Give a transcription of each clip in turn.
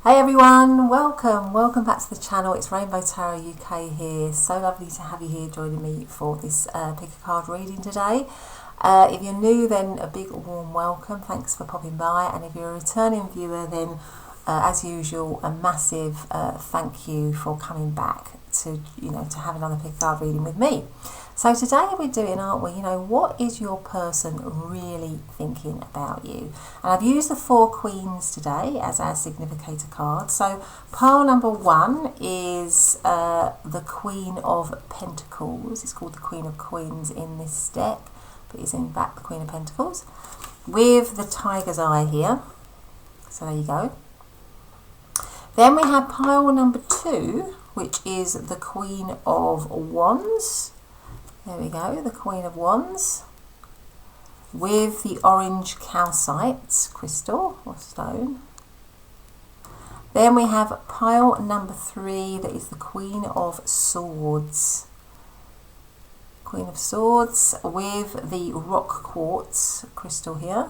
Hey everyone, welcome back to the channel. It's Rainbow Tarot UK here. So lovely to have you here joining me for this pick a card reading today. If you're new, then a big warm welcome. Thanks for popping by. And if you're a returning viewer, then as usual, a massive thank you for coming back to have another pick a card reading with me. So today we're doing, aren't we, what is your person really thinking about you? And I've used the 4 Queens today as our significator card. So pile number 1 is the Queen of Pentacles. It's called the Queen of Queens in this deck, but it's in fact the Queen of Pentacles, with the tiger's eye here. So there you go. Then we have pile number 2, which is the Queen of Wands. There we go, the Queen of Wands, with the orange calcite crystal or stone. Then we have pile number 3, that is the Queen of Swords. Queen of Swords with the rock quartz crystal here.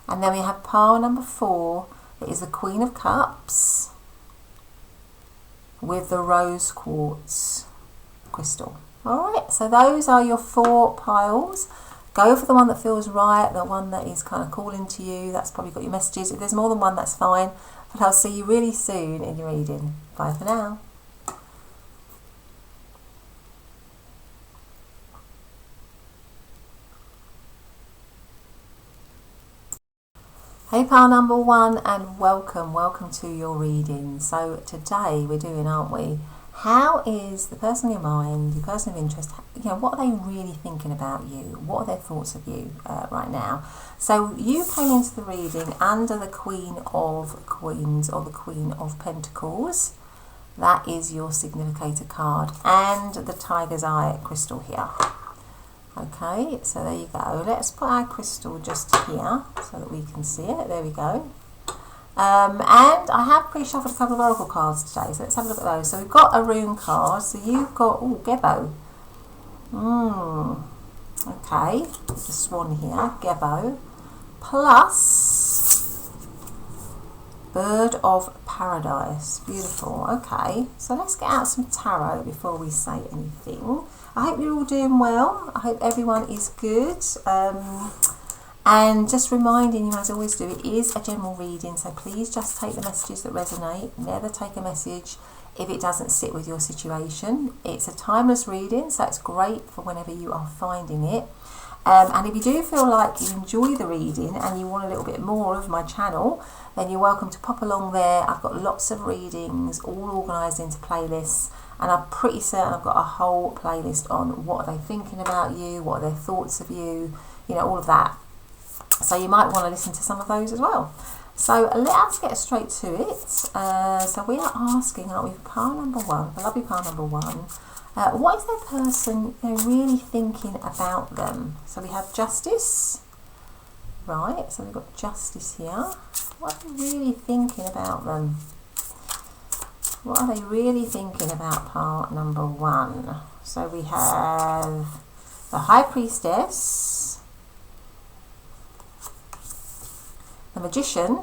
And then we have pile number 4, that is the Queen of Cups, with the rose quartz crystal. Alright, so those are your 4 piles. Go for the one that feels right, the one that is kind of calling to you. That's probably got your messages. If there's more than one, that's fine. But I'll see you really soon in your reading. Bye for now. Hey pile number 1, and welcome to your reading. So today we're doing, aren't we, how is the person in your mind, your person of interest, what are they really thinking about you? What are their thoughts of you right now? So you came into the reading under the Queen of Queens or the Queen of Pentacles. That is your significator card, and the tiger's eye crystal here. Okay, so there you go. Let's put our crystal just here so that we can see it. There we go. And I have pre-shuffled a couple of oracle cards today, so let's have a look at those. So we've got a rune card. So you've got, Gebo. Okay, the swan here, Gebo. Plus Bird of Paradise. Beautiful. Okay, so let's get out some tarot before we say anything. I hope you're all doing well. I hope everyone is good. And just reminding you, as I always do, it is a general reading, so please just take the messages that resonate. Never take a message if it doesn't sit with your situation. It's a timeless reading, so it's great for whenever you are finding it. And if you do feel like you enjoy the reading and you want a little bit more of my channel, then you're welcome to pop along there. I've got lots of readings all organised into playlists, and I'm pretty certain I've got a whole playlist on what are they thinking about you, what are their thoughts of you, all of that. So you might want to listen to some of those as well. So let us get straight to it. So we are asking, aren't we, for pile number 1, the lovely pile number 1, what is their person really thinking about them? So we have Justice. Right, so we've got Justice here. What are they really thinking about them? What are they really thinking about pile number 1? So we have the High Priestess, the Magician.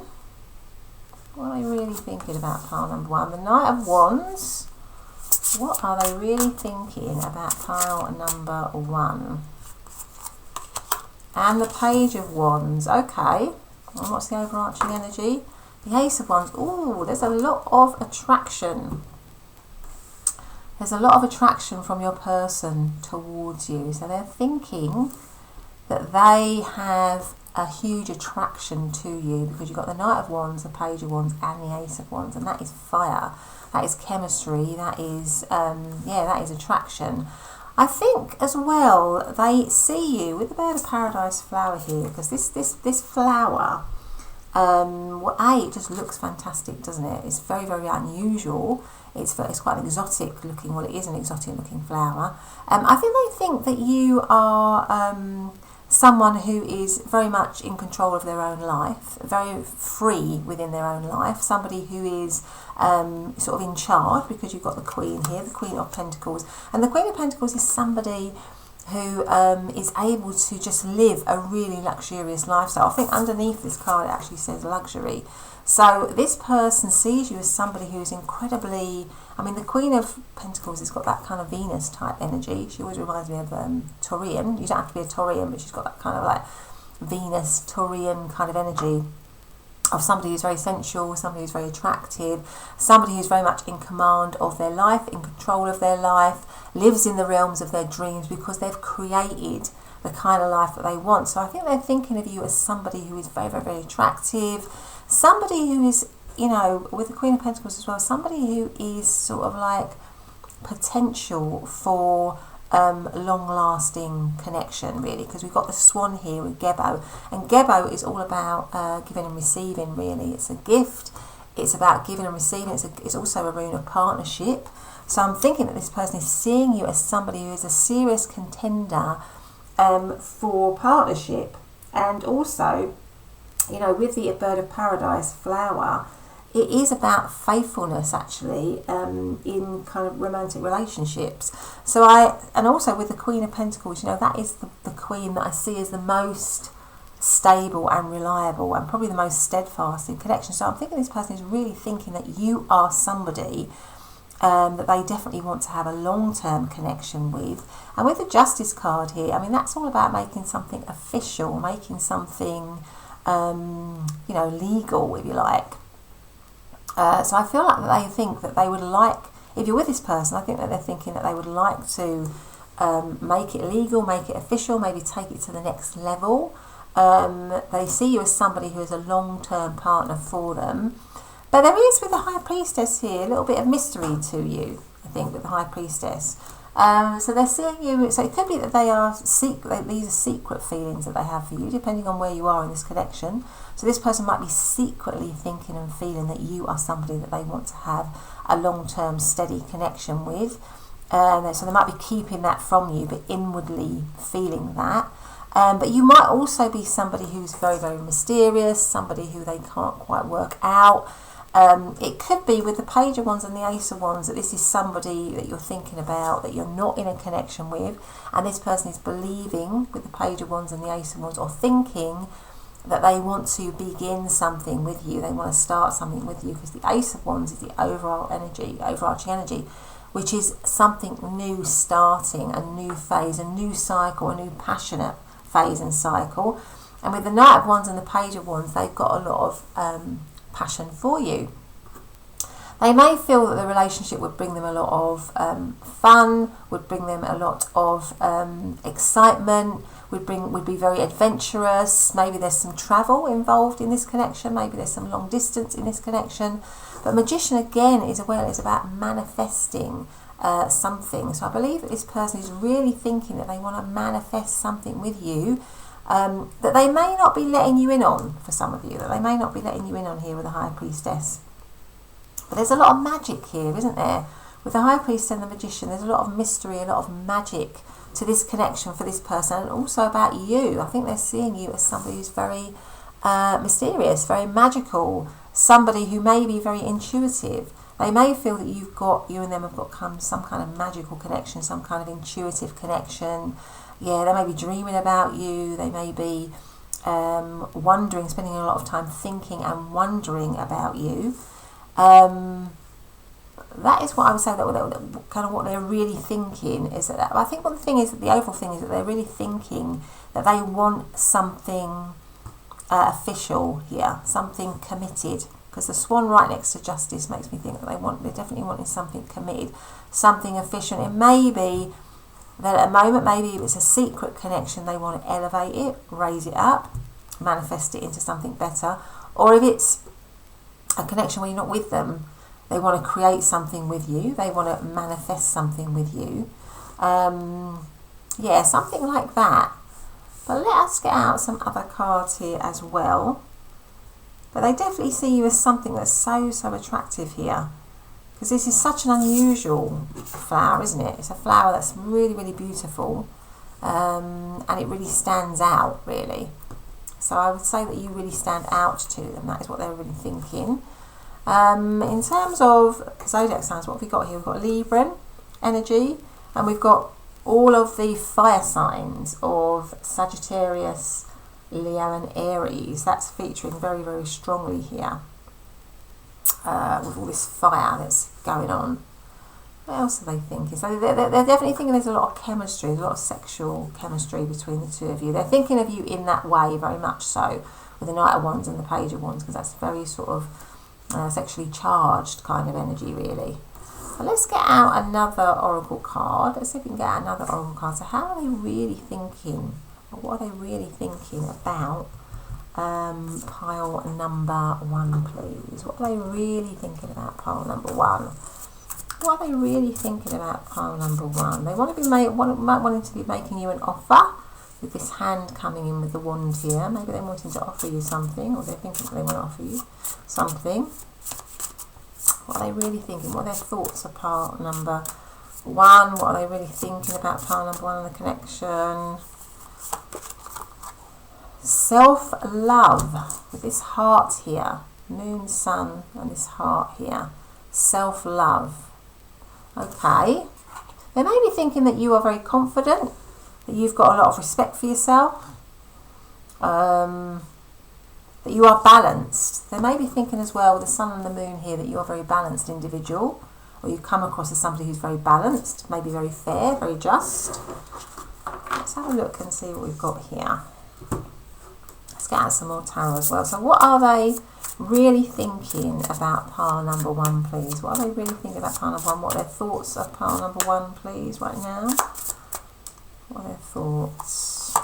What are they really thinking about pile number 1? The Knight of Wands. What are they really thinking about pile number 1? And the Page of Wands. Okay. And what's the overarching energy? The Ace of Wands. Ooh, there's a lot of attraction. There's a lot of attraction from your person towards you. So they're thinking that they have a huge attraction to you, because you've got the Knight of Wands, the Page of Wands, and the Ace of Wands, and that is fire. That is chemistry. That is, that is attraction. I think as well they see you with the Bird of Paradise flower here, because this flower, it just looks fantastic, doesn't it? It's very, very unusual. It's quite an exotic looking. Well, it is an exotic looking flower. I think they think that you are someone who is very much in control of their own life, very free within their own life, somebody who is sort of in charge, because you've got the Queen here, the Queen of Pentacles. And the Queen of Pentacles is somebody who is able to just live a really luxurious lifestyle. I think underneath this card it actually says luxury. So this person sees you as somebody who's incredibly, I mean, the Queen of Pentacles has got that kind of Venus type energy. She always reminds me of Taurian. You don't have to be a Taurian, but she's got that kind of like Venus, Taurian kind of energy of somebody who's very sensual, somebody who's very attractive, somebody who's very much in command of their life, in control of their life, lives in the realms of their dreams because they've created the kind of life that they want. So I think they're thinking of you as somebody who is very, very, very attractive, somebody who is, you know, with the Queen of Pentacles as well, somebody who is sort of like potential for long-lasting connection, really, because we've got the swan here with Gebo, and Gebo is all about giving and receiving, really. It's a gift, it's about giving and receiving, it's also a rune of partnership. So I'm thinking that this person is seeing you as somebody who is a serious contender for partnership. And also, you know, with the bird of paradise flower, it is about faithfulness, actually, in kind of romantic relationships. So and also with the Queen of Pentacles, you know, that is the queen that I see as the most stable and reliable and probably the most steadfast in connection. So I'm thinking this person is really thinking that you are somebody that they definitely want to have a long-term connection with. And with the Justice card here, I mean, that's all about making something official, making something, you know, legal, if you like. So I feel like that they think that they would like, if you're with this person, I think that they're thinking that they would like to make it legal, make it official, maybe take it to the next level. They see you as somebody who is a long-term partner for them. But there is, with the High Priestess here, a little bit of mystery to you, I think, with the High Priestess. So they're seeing you, so it could be that they are these are secret feelings that they have for you, depending on where you are in this connection. So this person might be secretly thinking and feeling that you are somebody that they want to have a long-term steady connection with. So they might be keeping that from you, but inwardly feeling that. But you might also be somebody who's very, very mysterious, somebody who they can't quite work out. It could be with the Page of Wands and the Ace of Wands that this is somebody that you're thinking about, that you're not in a connection with, and this person is believing with the Page of Wands and the Ace of Wands, or thinking that they want to begin something with you, they want to start something with you, because the Ace of Wands is the overarching energy, which is something new starting, a new phase, a new cycle, a new passionate phase and cycle. And with the Knight of Wands and the Page of Wands, they've got a lot of passion for you. They may feel that the relationship would bring them a lot of fun, would bring them a lot of excitement, would be very adventurous. Maybe there's some travel involved in this connection, maybe there's some long distance in this connection. But Magician again is about manifesting something. So I believe that this person is really thinking that they want to manifest something with you, that they may not be letting you in on, for some of you, that they may not be letting you in on here with the High Priestess. But there's a lot of magic here, isn't there? With the High Priestess and the Magician, there's a lot of mystery, a lot of magic to this connection for this person, and also about you. I think they're seeing you as somebody who's very mysterious, very magical, somebody who may be very intuitive. They may feel that you and them have got some kind of magical connection, some kind of intuitive connection. Yeah, they may be dreaming about you. They may be wondering, spending a lot of time thinking and wondering about you. That is what I would say, that kind of what they're really thinking is that. I think the overall thing is that they're really thinking that they want something official here, something committed. Because the swan right next to Justice makes me think that they're definitely wanting something committed, something official. It may be that at the moment, maybe if it's a secret connection, they want to elevate it, raise it up, manifest it into something better. Or if it's a connection where you're not with them, they want to create something with you, they want to manifest something with you. Yeah, something like that. But let us get out some other cards here as well. But they definitely see you as something that's so, so attractive here. Because this is such an unusual flower, isn't it? It's a flower that's really, really beautiful. And it really stands out, really. So I would say that you really stand out to them. That is what they're really thinking. In terms of zodiac signs, what have we got here? We've got Libran energy, and we've got all of the fire signs of Sagittarius, Leo and Aries. That's featuring very, very strongly here with all this fire that's going on. What else are they thinking? So they're definitely thinking there's a lot of chemistry, there's a lot of sexual chemistry between the two of you. They're thinking of you in that way, very much so, with the Knight of Wands and the Page of Wands, because that's very sort of sexually charged kind of energy, really. So let's get out another oracle card. Let's see if we can get another oracle card. So how are they really thinking? Or what are they really thinking about pile number 1, please? What are they really thinking about pile number 1? What are they really thinking about pile number 1? They want to be wanting to be making you an offer with this hand coming in with the wand here. Maybe they're wanting to offer you something, or they're thinking they want to offer you something. What are they really thinking? What are their thoughts of pile number 1? What are they really thinking about pile number 1 and the connection? Self-love with this heart here. Moon, sun and this heart here. Self-love. Okay, they may be thinking that you are very confident, that you've got a lot of respect for yourself, that you are balanced. They may be thinking as well with the sun and the moon here that you are a very balanced individual, or you come across as somebody who's very balanced, maybe very fair, very just. Let's have a look and see what we've got here. Let's get out some more tarot as well. So what are they really thinking about pile number 1, please? What are they really thinking about pile number 1? What are their thoughts of pile number 1, please, right now? What are their thoughts?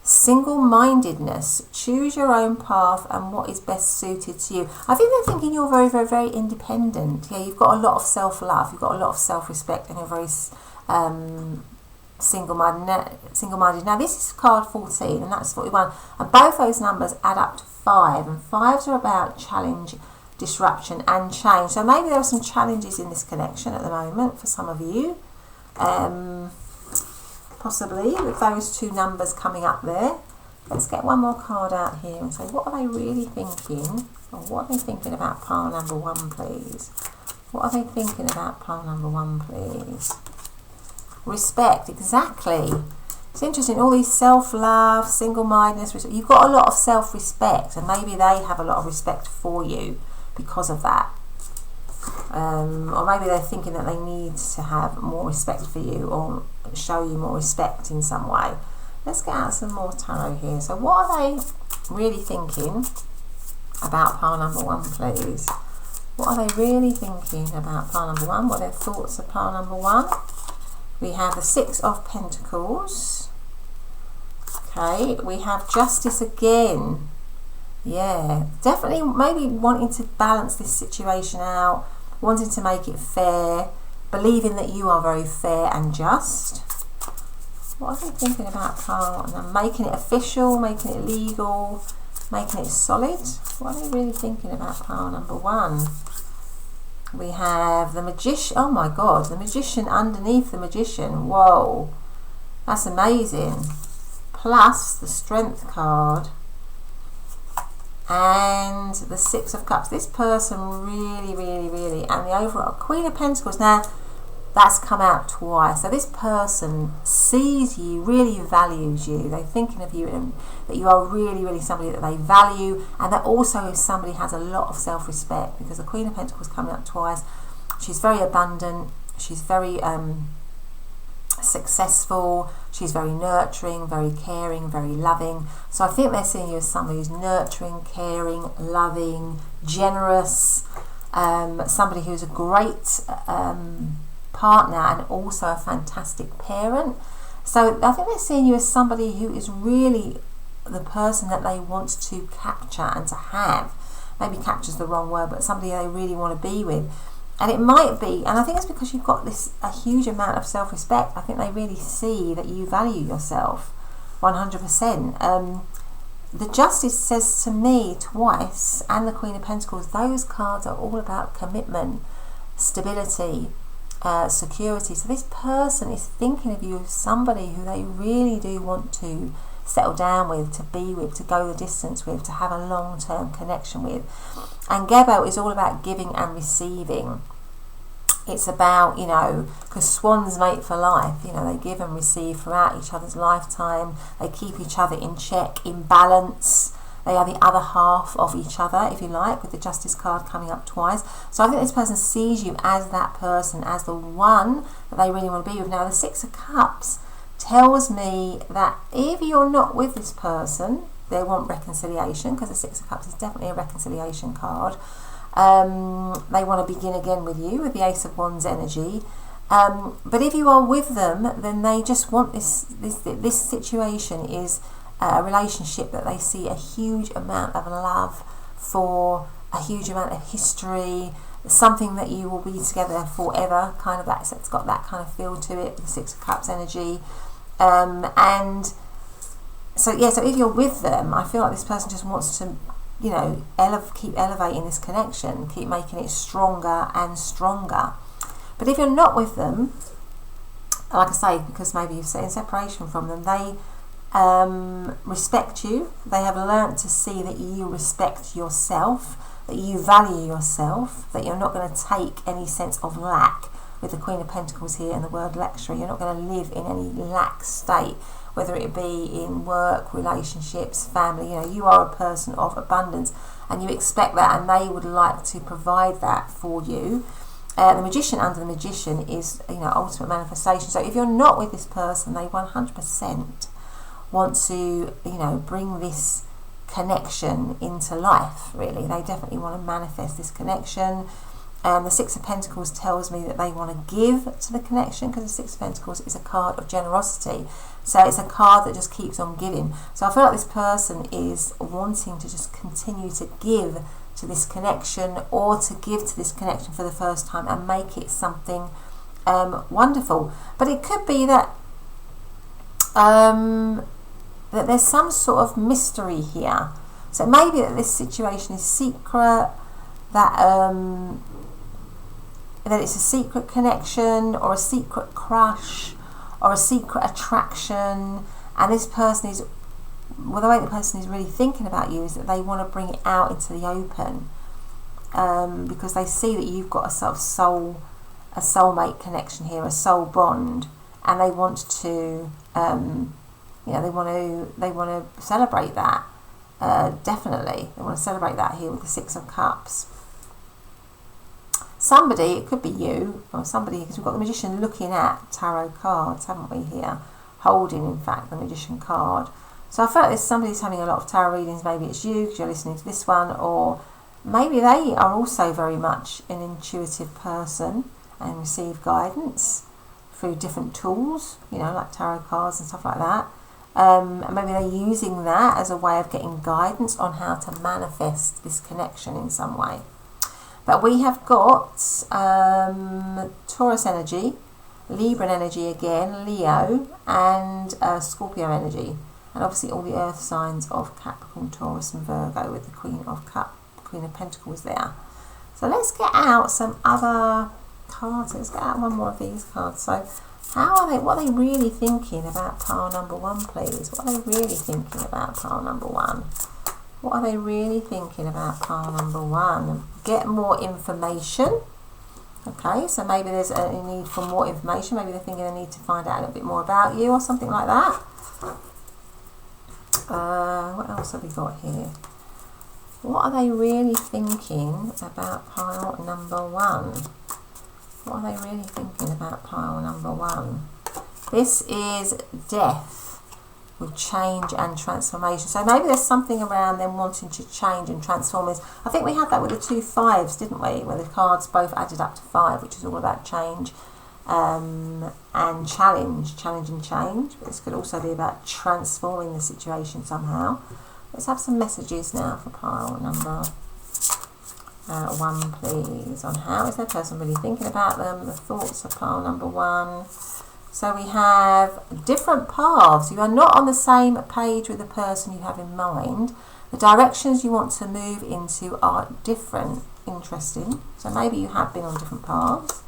Single-mindedness. Choose your own path and what is best suited to you. I think they're thinking you're very, very, very independent. Yeah, you've got a lot of self-love, you've got a lot of self-respect, and you're very single-minded. Now this is card 14 and that's 41, and both those numbers add up to 5, and 5s are about challenge, disruption and change. So maybe there are some challenges in this connection at the moment for some of you, possibly with those 2 numbers coming up there. Let's get one more card out here and say, what are they really thinking, or what are they thinking about pile number 1, please? What are they thinking about pile number 1, please? Respect, exactly. It's interesting, all these self-love, single-mindedness, you've got a lot of self-respect, and maybe they have a lot of respect for you because of that. Or maybe they're thinking that they need to have more respect for you, or show you more respect in some way. Let's get out some more tarot here. So what are they really thinking about pile number 1, please? What are they really thinking about pile number 1? What are their thoughts of pile number 1? We have the 6 of Pentacles. Okay, we have Justice again. Yeah, definitely maybe wanting to balance this situation out, wanting to make it fair, believing that you are very fair and just. What are they thinking about pile? And making it official, making it legal, making it solid. What are they really thinking about pile number 1? We have the Magician. Oh my God, the Magician underneath the Magician. Whoa, that's amazing. Plus the Strength card and the 6 of Cups. This person really, really, really, and the overall Queen of Pentacles. Now that's come out twice. So this person sees you, really values you. They're thinking of you and that you are really, really somebody that they value, and that also somebody has a lot of self-respect, because the Queen of Pentacles coming up twice. She's very abundant. She's very successful. She's very nurturing, very caring, very loving. So I think they're seeing you as somebody who's nurturing, caring, loving, generous, somebody who's a great partner and also a fantastic parent. So I think they're seeing you as somebody who is really the person that they want to capture and to have. Maybe capture's the wrong word, but somebody they really want to be with. And it might be, and I think it's because you've got a huge amount of self-respect. I think they really see that you value yourself 100%. The Justice says to me twice, and the Queen of Pentacles, those cards are all about commitment, stability, security. So this person is thinking of you as somebody who they really do want to settle down with, to be with, to go the distance with, to have a long-term connection with. And Gebo is all about giving and receiving. It's about, you know, because swans mate for life, you know, they give and receive throughout each other's lifetime. They keep each other in check, in balance. They are the other half of each other, if you like, with the Justice card coming up twice. So I think this person sees you as that person, as the one that they really want to be with. Now, the Six of Cups tells me that if you're not with this person, they want reconciliation, because the Six of Cups is definitely a reconciliation card. They want to begin again with you, with the Ace of Wands energy. But if you are with them, then they just want this situation is a relationship that they see a huge amount of love for, a huge amount of history, something that you will be together forever, kind of that. So it's got that kind of feel to it, the Six of Cups energy. And so yeah, so if you're with them, I feel like this person just wants to, you know, keep elevating this connection, keep making it stronger and stronger. But if you're not with them, like I say, because maybe you've set in separation from them, they respect you. They have learnt to see that you respect yourself, that you value yourself, that you're not going to take any sense of lack. With the Queen of Pentacles here and the word luxury, you're not going to live in any lack state, whether it be in work, relationships, family. You know, you are a person of abundance, and you expect that, and they would like to provide that for you. The Magician under the Magician is, you know, ultimate manifestation. So if you're not with this person, they 100% want to, you know, bring this connection into life, really. They definitely want to manifest this connection. The Six of Pentacles tells me that they want to give to the connection, because the Six of Pentacles is a card of generosity. So it's a card that just keeps on giving. So I feel like this person is wanting to just continue to give to this connection, or to give to this connection for the first time and make it something wonderful. But it could be that that there's some sort of mystery here. So maybe that this situation is secret, that that it's a secret connection, or a secret crush, or a secret attraction, and this person is, well, the way the person is really thinking about you is that they want to bring it out into the open, because they see that you've got a sort of soulmate connection here, a soul bond, and they want to, you know, they want to celebrate that. Definitely, they want to celebrate that here with the Six of Cups. Somebody, it could be you, or somebody, because we've got the Magician looking at tarot cards, haven't we, here? Holding, in fact, the Magician card. So I feel like there's somebody who's having a lot of tarot readings. Maybe it's you, because you're listening to this one, or maybe they are also very much an intuitive person and receive guidance through different tools, you know, like tarot cards and stuff like that. And maybe they're using that as a way of getting guidance on how to manifest this connection in some way. But we have got Taurus energy, Libra energy again, Leo, and Scorpio energy. And obviously all the earth signs of Capricorn, Taurus and Virgo, with the Queen of Pentacles there. So let's get out some other cards. Let's get out one more of these cards. So what are they really thinking about pile number one, please? What are they really thinking about pile number one? What are they really thinking about pile number one? Get more information. Okay, so maybe there's a need for more information. Maybe they're thinking they need to find out a little bit more about you, or something like that. What else have we got here? What are they really thinking about pile number one? What are they really thinking about pile number one? This is death with change and transformation. So maybe there's something around them wanting to change and transform. I think we had that with the 2 5s, didn't we? Where the cards both added up to 5, which is all about change and challenge and change. But this could also be about transforming the situation somehow. Let's have some messages now for pile number one, please, on how is that person really thinking about them, the thoughts of pile number one. So we have different paths. You are not on the same page with the person you have in mind. The directions you want to move into are different. Interesting. So maybe you have been on different paths.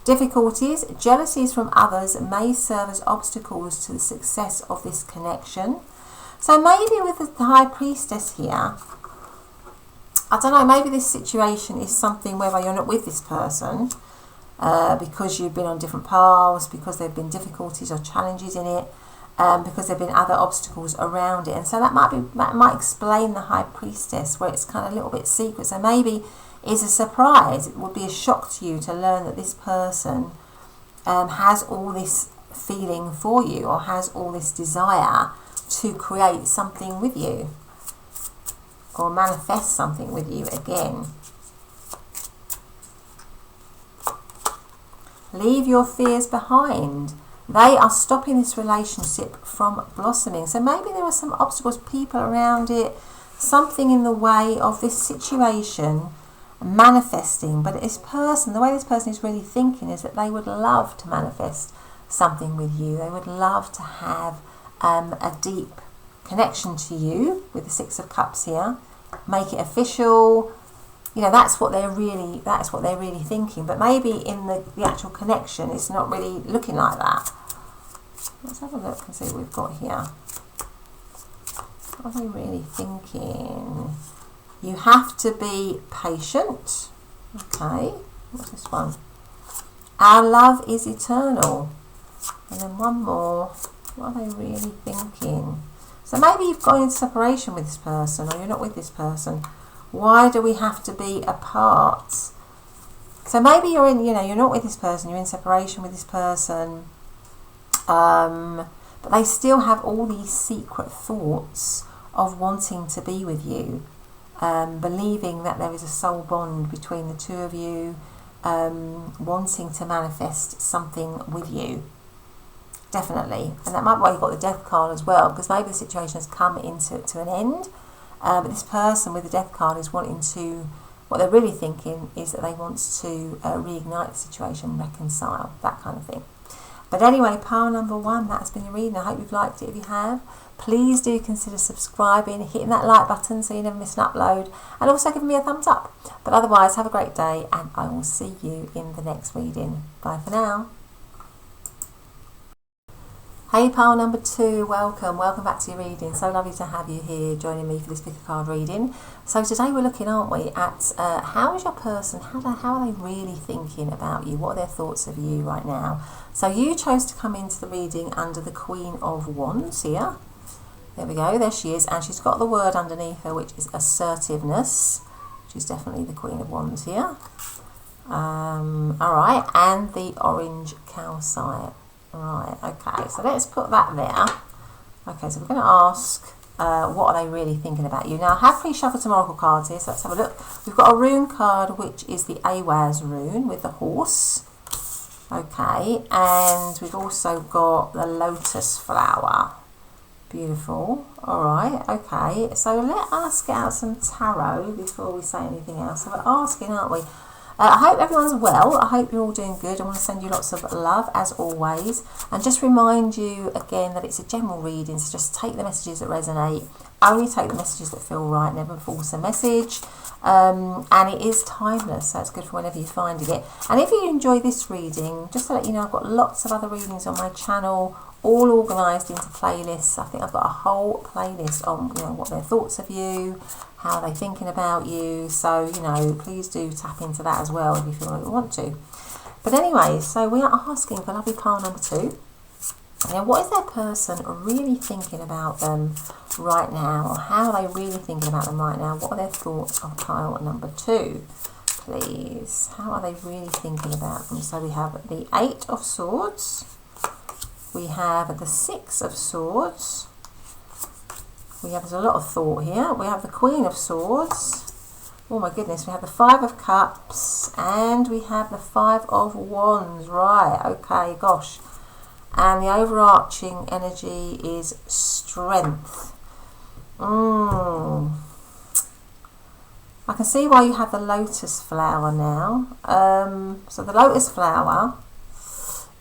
Difficulties, jealousies from others may serve as obstacles to the success of this connection. So maybe with the High Priestess here, I don't know, maybe this situation is something whereby you're not with this person, because you've been on different paths, because there have been difficulties or challenges in it, because there have been other obstacles around it. And so that might explain the High Priestess, where it's kind of a little bit secret. So maybe it's a surprise. It would be a shock to you to learn that this person has all this feeling for you, or has all this desire to create something with you, or manifest something with you again. Leave your fears behind. They are stopping this relationship from blossoming. So maybe there are some obstacles, people around it, something in the way of this situation manifesting. But this person, the way this person is really thinking is that they would love to manifest something with you. They would love to have a deep connection to you with the Six of Cups here. Make it official. You know, that's what they're really thinking. But maybe in the actual connection, it's not really looking like that. Let's have a look and see what we've got here. What are they really thinking? You have to be patient. Okay, what's this one? Our love is eternal. And then one more. What are they really thinking? So maybe you've gone into separation with this person, or you're not with this person. Why do we have to be apart? So maybe you're in, you're not with this person, you're in separation with this person, but they still have all these secret thoughts of wanting to be with you, believing that there is a soul bond between the two of you, wanting to manifest something with you. Definitely. And that might be why you've got the Death card as well, because maybe the situation has come to an end. But this person with the Death card is wanting to, what they're really thinking is that they want to reignite the situation, reconcile, that kind of thing. But anyway, pile number 1, that's been your reading. I hope you've liked it. If you have, please do consider subscribing, hitting that like button so you never miss an upload, and also giving me a thumbs up. But otherwise, have a great day, and I will see you in the next reading. Bye for now. Hey pile number 2, welcome back to your reading. So lovely to have you here joining me for this pick a card reading. So today we're looking, aren't we, at how is your person, how are they really thinking about you? What are their thoughts of you right now? So you chose to come into the reading under the Queen of Wands here. There we go, there she is, and she's got the word underneath her, which is assertiveness. She's definitely the Queen of Wands here. Alright, and the orange calcite. Right, okay, so let's put that there. Okay, so we're going to ask, what are they really thinking about you? Now, I have pre-shuffled some oracle cards here, so let's have a look. We've got a rune card, which is the Awaz rune with the horse. Okay, and we've also got the lotus flower. Beautiful. All right, okay, so let us get out some tarot before we say anything else. So we're asking, aren't we? I hope everyone's well. I hope you're all doing good. I want to send you lots of love as always, and just remind you again that it's a general reading, so just take the messages that resonate, only take the messages that feel right, never force a message, and it is timeless, so it's good for whenever you're finding it. And if you enjoy this reading, just to let you know, I've got lots of other readings on my channel, all organised into playlists. I think I've got a whole playlist on what their thoughts of you, how they're thinking about you. So please do tap into that as well if you feel like you want to. But anyway, so we are asking for lovely pile number 2. Now, what is their person really thinking about them right now, or how are they really thinking about them right now? What are their thoughts of pile number 2, please? How are they really thinking about them? So we have the 8 of Swords. We have the 6 of Swords. There's a lot of thought here. We have the Queen of Swords. Oh my goodness, we have the 5 of Cups, and we have the 5 of Wands. Right, okay, gosh. And the overarching energy is strength. I can see why you have the lotus flower now. So the lotus flower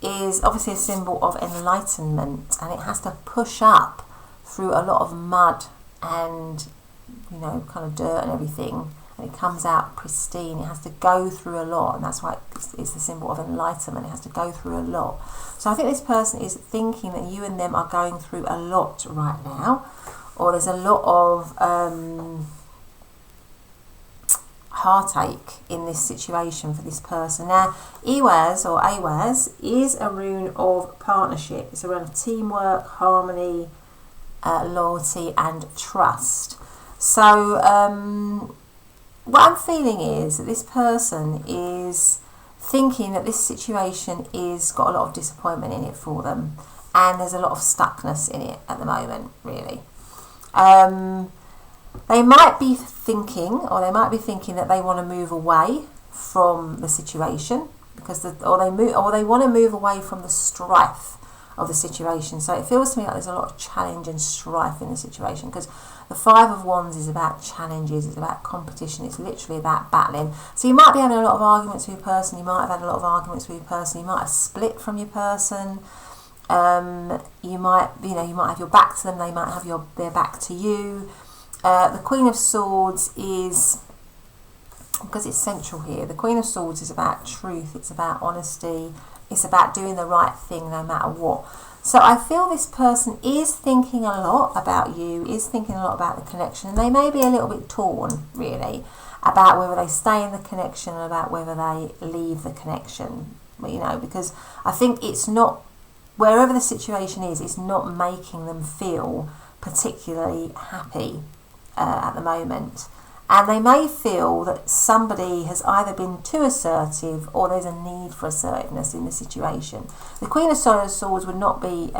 is obviously a symbol of enlightenment, and it has to push up through a lot of mud and kind of dirt and everything, and it comes out pristine. It has to go through a lot, and that's why it's the symbol of enlightenment. It has to go through a lot. So I think this person is thinking that you and them are going through a lot right now, or there's a lot of heartache in this situation for this person. Now, Iwaz or Awaz is a rune of partnership. It's a rune of teamwork, harmony, loyalty and trust. So what I'm feeling is that this person is thinking that this situation is got a lot of disappointment in it for them, and there's a lot of stuckness in it at the moment, really. They might be thinking that they want to move away from the situation because they want to move away from the strife of the situation. So it feels to me like there's a lot of challenge and strife in the situation, because the Five of Wands is about challenges, it's about competition, it's literally about battling. So you might be having a lot of arguments with your person, you might have had a lot of arguments with your person, you might have split from your person. You might have your back to them, they might have their back to you. The Queen of Swords is, because it's central here, the Queen of Swords is about truth, it's about honesty, it's about doing the right thing no matter what. So I feel this person is thinking a lot about you, is thinking a lot about the connection, and they may be a little bit torn, really, about whether they stay in the connection and about whether they leave the connection, because I think it's not, wherever the situation is, it's not making them feel particularly happy at the moment. And they may feel that somebody has either been too assertive or there's a need for assertiveness in the situation. The Queen of Swords would not be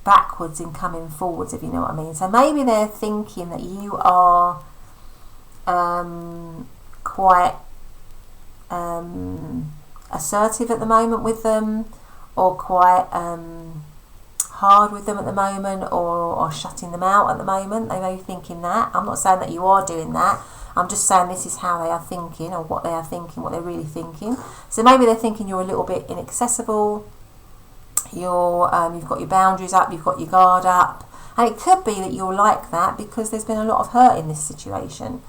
backwards in coming forwards, if you know what I mean. So maybe they're thinking that you are quite assertive at the moment with them, or quite hard with them at the moment, or shutting them out at the moment. They may be thinking that. I'm not saying that you are doing that. I'm just saying this is how they are thinking, or what they are thinking, what they're really thinking. So maybe they're thinking you're a little bit inaccessible, you've got your boundaries up, you've got your guard up, and it could be that you're like that because there's been a lot of hurt in this situation.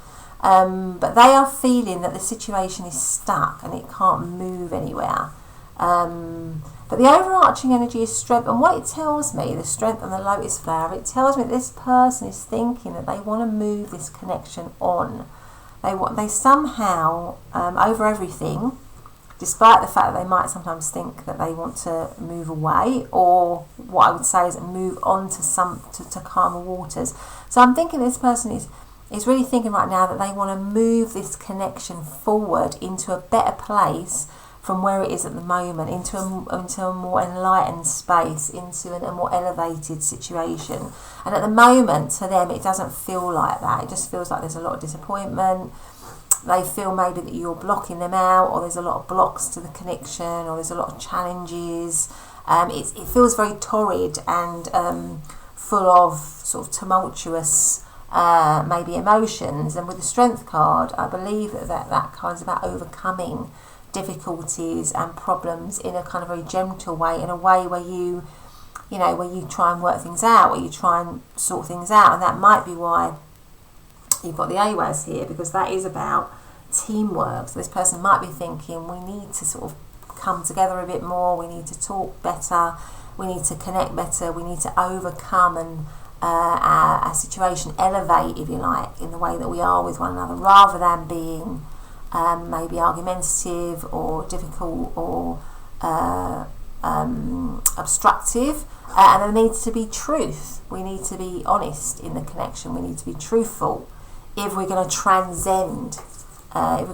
But they are feeling that the situation is stuck and it can't move anywhere. But the overarching energy is strength, and what it tells me, the strength and the lotus flower, it tells me that this person is thinking that they want to move this connection on. They somehow, over everything, despite the fact that they might sometimes think that they want to move away, or what I would say is move on to calmer waters. So I'm thinking this person is really thinking right now that they want to move this connection forward into a better place from where it is at the moment, into a more enlightened space, into a more elevated situation. And at the moment, to them, it doesn't feel like that. It just feels like there's a lot of disappointment. They feel maybe that you're blocking them out, or there's a lot of blocks to the connection, or there's a lot of challenges. It feels very torrid and full of sort of tumultuous maybe emotions. And with the Strength card, I believe that card is about overcoming difficulties and problems in a kind of very gentle way, in a way where you try and work things out, where you try and sort things out. And that might be why you've got the Awaz here, because that is about teamwork. So this person might be thinking, we need to sort of come together a bit more, we need to talk better, we need to connect better, we need to overcome and our situation, elevate, if you like, in the way that we are with one another, rather than being maybe argumentative or difficult or obstructive. And there needs to be truth. We need to be honest in the connection. We need to be truthful if we're going to transcend. The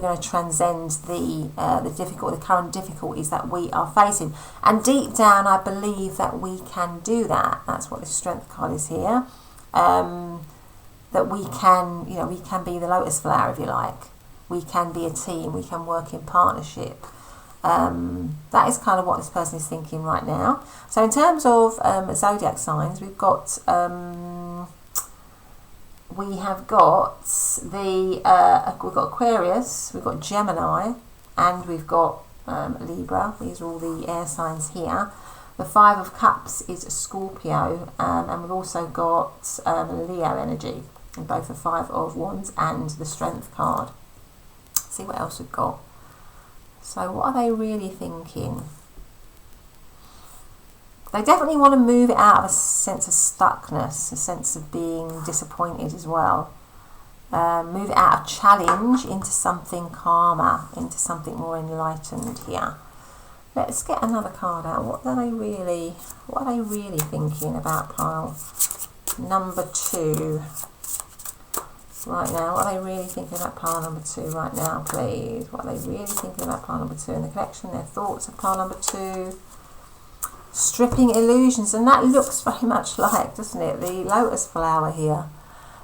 current difficulties that we are facing. And deep down, I believe that we can do that. That's what the Strength card is here. That we can be the lotus flower, if you like. We can be a team, we can work in partnership. That is kind of what this person is thinking right now. So in terms of zodiac signs, we've got Aquarius, we've got Gemini, and we've got Libra. These are all the air signs here. The Five of Cups is Scorpio, and we've also got Leo energy in both the Five of Wands and the Strength card. See what else we've got. So what are they really thinking? They definitely want to move it out of a sense of stuckness, a sense of being disappointed as well. Move it out of challenge into something calmer, into something more enlightened here. Let's get another card out. What are they really thinking about pile number 2 right now? What are they really thinking about pile number 2 right now, please? What are they really thinking about pile number 2 in the connection, their thoughts of pile number 2? Stripping illusions, and that looks very much like, doesn't it, the lotus flower here.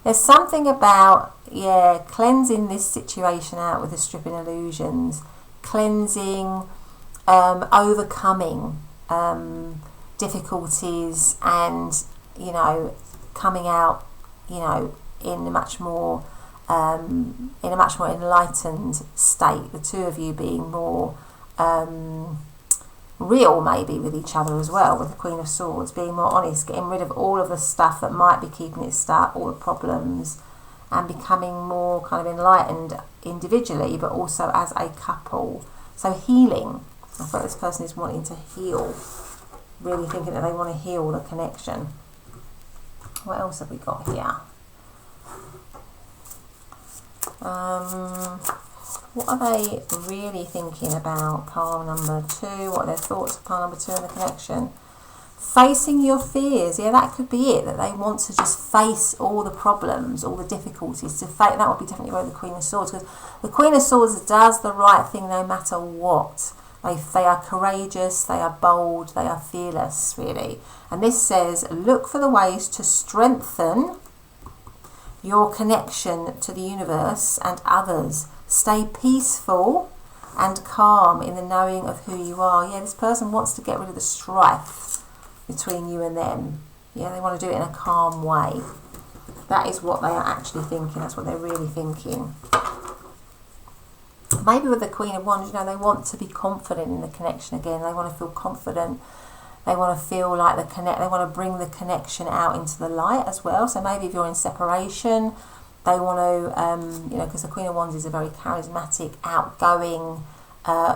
There's something about, yeah, cleansing this situation out with the stripping illusions, cleansing, overcoming difficulties, and, you know, coming out, you know, in a much more enlightened state. The two of you being more real, maybe, with each other as well, with the Queen of Swords, being more honest, getting rid of all of the stuff that might be keeping it stuck, all the problems, and becoming more kind of enlightened individually, but also as a couple. So healing. I thought this person is wanting to heal, really thinking that they want to heal the connection. What else have we got here? What are they really thinking about pile number 2? What are their thoughts of pile number 2 in the connection? Facing your fears. Yeah, that could be it, that they want to just face all the problems, all the difficulties. That would be definitely where the Queen of Swords, because the Queen of Swords does the right thing no matter what. They are courageous, they are bold, they are fearless, really. And this says, look for the ways to strengthen your connection to the universe and others. Stay peaceful and calm in the knowing of who you are. Yeah, this person wants to get rid of the strife between you and them. Yeah, they want to do it in a calm way. That is what they are actually thinking. That's what they're really thinking. Maybe with the Queen of Wands, you know, they want to be confident in the connection again. They want to feel confident. They want to feel like they want to bring the connection out into the light as well. So maybe if you're in separation, they want to, you know, because the Queen of Wands is a very charismatic, outgoing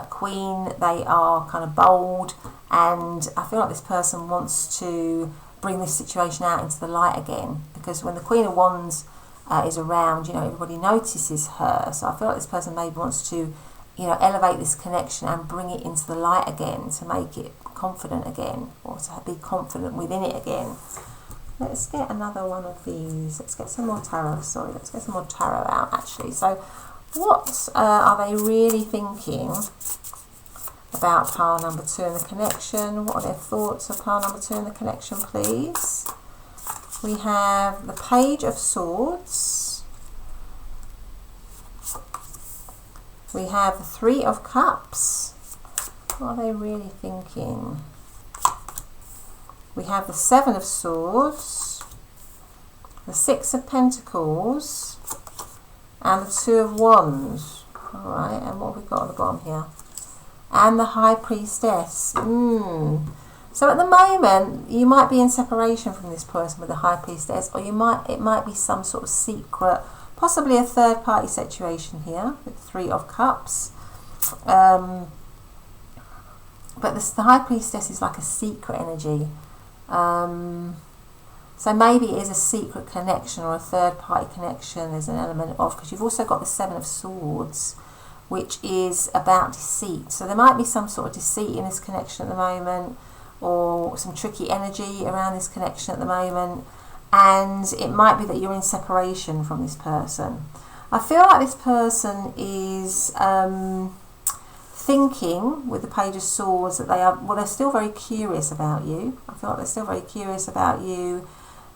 queen. They are kind of bold, and I feel like this person wants to bring this situation out into the light again, because when the Queen of Wands is around, you know, everybody notices her. So I feel like this person maybe wants to, you know, elevate this connection and bring it into the light again, to make it confident again, or to be confident within it again. Let's get another one of these. Let's get some more tarot. Sorry, let's get some more tarot out, actually. So what are they really thinking about pile number 2 in the connection? What are their thoughts of pile number 2 in the connection, please? We have the Page of Swords. We have the 3 of Cups. What are they really thinking? We have the 7 of Swords, the 6 of Pentacles, and the 2 of Wands. Alright, and what have we got at the bottom here? And the High Priestess. So at the moment, you might be in separation from this person with the High Priestess, or it might be some sort of secret, possibly a third party situation here with 3 of Cups. But the High Priestess is like a secret energy. So maybe it is a secret connection or a third party connection. There's an element of, because you've also got the 7 of Swords, which is about deceit. So there might be some sort of deceit in this connection at the moment, or some tricky energy around this connection at the moment, and it might be that you're in separation from this person. I feel like this person is thinking, with the Page of Swords, that they're still very curious about you. I feel like they're still very curious about you.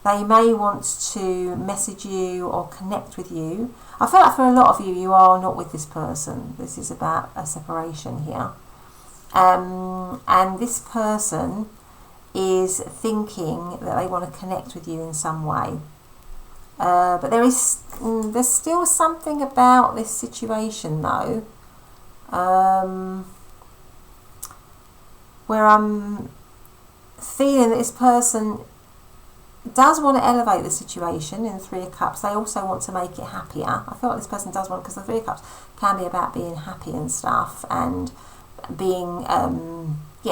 They may want to message you or connect with you. I feel like for a lot of you, you are not with this person. This is about a separation here. And this person is thinking that they want to connect with you in some way. But there's still something about this situation, though, where I'm feeling that this person does want to elevate the situation in 3 of Cups. They also want to make it happier. I feel like this person does want, because the 3 of Cups can be about being happy and stuff, and being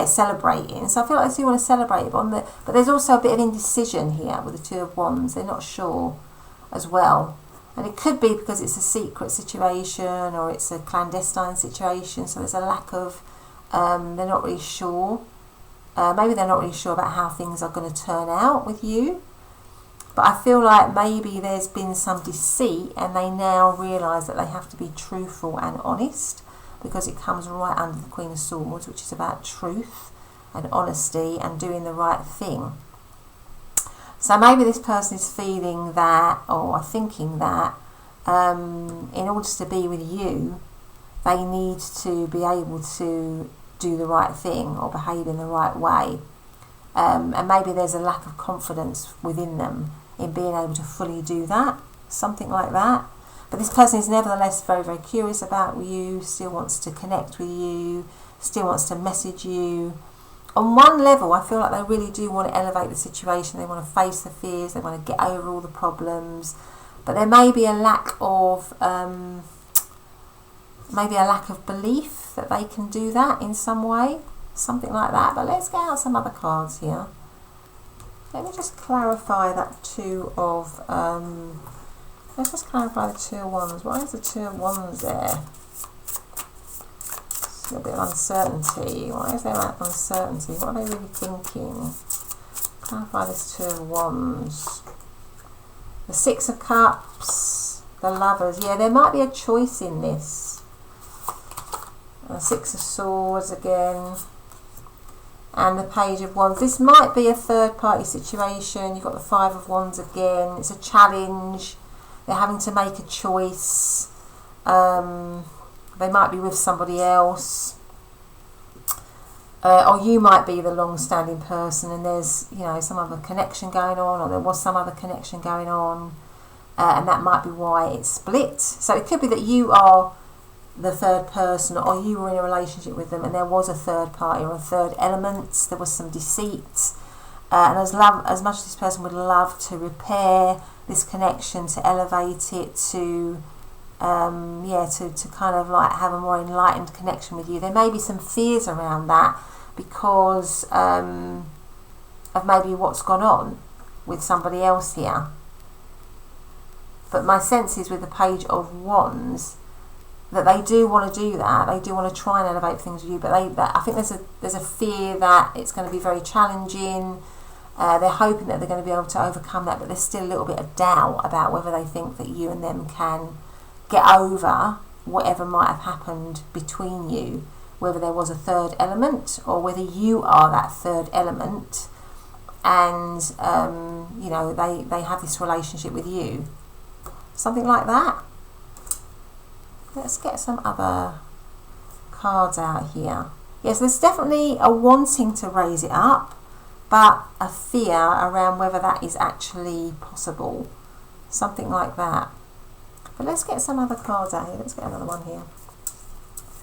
celebrating. So I feel like they do want to celebrate, but there's also a bit of indecision here with the 2 of Wands. They're not sure as well. And it could be because it's a secret situation or it's a clandestine situation, so there's a lack of, they're not really sure. Maybe they're not really sure about how things are going to turn out with you. But I feel like maybe there's been some deceit and they now realise that they have to be truthful and honest, because it comes right under the Queen of Swords, which is about truth and honesty and doing the right thing. So maybe this person is feeling that, or thinking that, in order to be with you, they need to be able to do the right thing or behave in the right way. And maybe there's a lack of confidence within them in being able to fully do that, something like that. But this person is nevertheless very, very curious about you, still wants to connect with you, still wants to message you. On one level, I feel like they really do want to elevate the situation. They want to face the fears, they want to get over all the problems. But there may be a lack of, belief that they can do that in some way, something like that. But let's get out some other cards here. Let me just clarify that let's just clarify the Two of Wands. Why is the Two of Wands there? It's a bit of uncertainty. Why is there that uncertainty? What are they really thinking? Clarify this Two of Wands. The Six of Cups, the Lovers. Yeah, there might be a choice in this. The Six of Swords again. And the Page of Wands. This might be a third party situation. You've got the Five of Wands again. It's a challenge. They're having to make a choice. They might be with somebody else. Or you might be the long-standing person and there's, some other connection going on, or there was some other connection going on. And that might be why it's split. So it could be that you are the third person, or you were in a relationship with them and there was a third party or a third element. There was some deceit. And as much as this person would love to repair this connection, to elevate it, to kind of like have a more enlightened connection with you, there may be some fears around that because of maybe what's gone on with somebody else here. But my sense is with the Page of Wands that they do want to do that. They do want to try and elevate things with you, but I think there's a fear that it's going to be very challenging. They're hoping that they're going to be able to overcome that, but there's still a little bit of doubt about whether they think that you and them can get over whatever might have happened between you, whether there was a third element or whether you are that third element and they have this relationship with you, something like that. Let's get some other cards out here. Yes, there's definitely a wanting to raise it up, but a fear around whether that is actually possible, something like that. But let's get some other cards out here. Let's get another one here.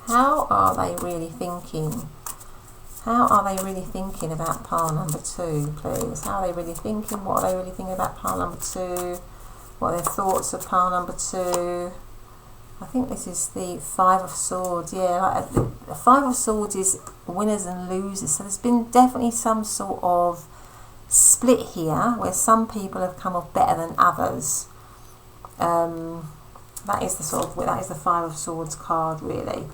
How are they really thinking? How are they really thinking about pile number 2, please? How are they really thinking? What are they really thinking about pile number 2? What are their thoughts of pile number 2? I think this is the Five of Swords. Yeah, the Five of Swords is winners and losers. So there's been definitely some sort of split here where some people have come off better than others. That is the Five of Swords card, really.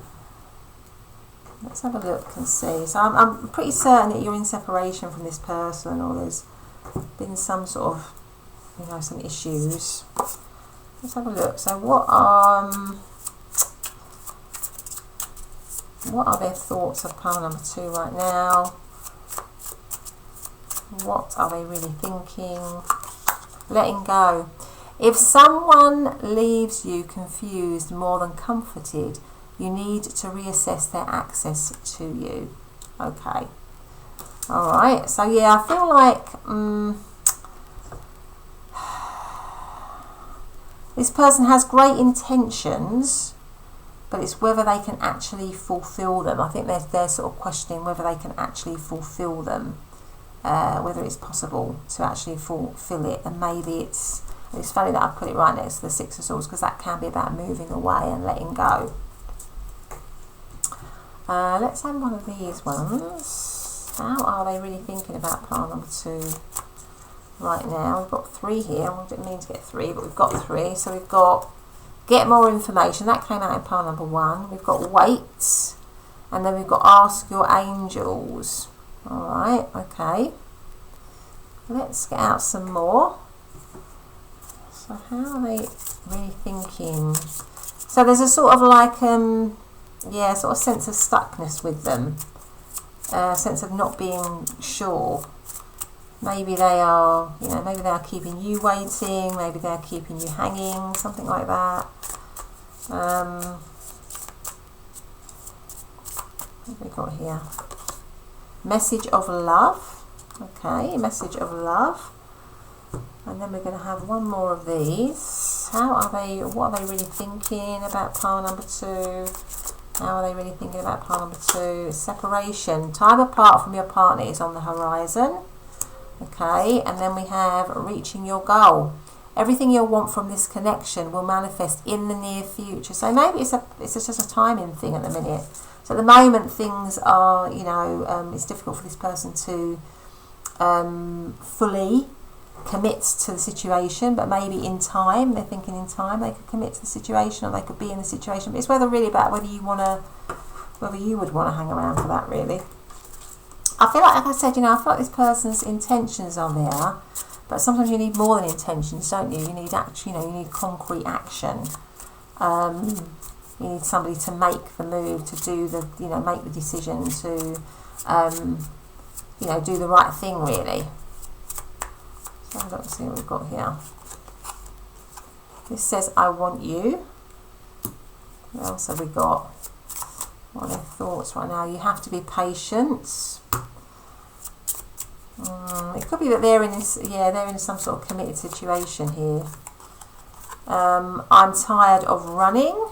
Let's have a look and see. So I'm pretty certain that you're in separation from this person, or there's been some sort of, some issues. Let's have a look. So what are their thoughts of pile number 2 right now? What are they really thinking? Letting go. If someone leaves you confused more than comforted, you need to reassess their access to you. Okay. Alright. So yeah, I feel like this person has great intentions, but it's whether they can actually fulfill them. I think they're sort of questioning whether they can actually fulfill them, whether it's possible to actually fulfill it. And maybe it's funny that I put it right next to the Six of Swords, because that can be about moving away and letting go. Let's have one of these ones. How are they really thinking about pile number 2? right now. We've got 3 here. I didn't mean to get 3, but we've got 3. So we've got get more information. That came out in pile number 1. We've got wait. And then we've got ask your angels. Alright, okay. Let's get out some more. So how are they really thinking? So there's a sort of like, yeah, sort of sense of stuckness with them. Sense of not being sure. Maybe they are, you know, maybe they are keeping you waiting. Maybe they are keeping you hanging. Something like that. What have we got here? Message of love. Okay, message of love. And then we're going to have one more of these. How are they, what are they really thinking about pile number 2? How are they really thinking about pile number 2? Separation. Time apart from your partner is on the horizon. Okay, and then we have reaching your goal. Everything you'll want from this connection will manifest in the near future. So maybe it's just a timing thing at the minute. So at the moment things are, you know, it's difficult for this person to fully commit to the situation, but maybe in time, they're thinking in time they could commit to the situation, or they could be in the situation. But it's whether really about whether you would want to hang around for that, really. I feel like I said, you know, I feel like this person's intentions are there, but sometimes you need more than intentions, don't you? You need action, you know, you need concrete action. You need somebody to make the move, to do the, you know, make the decision, to, you know, do the right thing, really. So let's see what we've got here. This says, I want you. What else have we got? What are their thoughts right now? You have to be patient. It could be that they're in this, yeah, they're in some sort of committed situation here. I'm tired of running.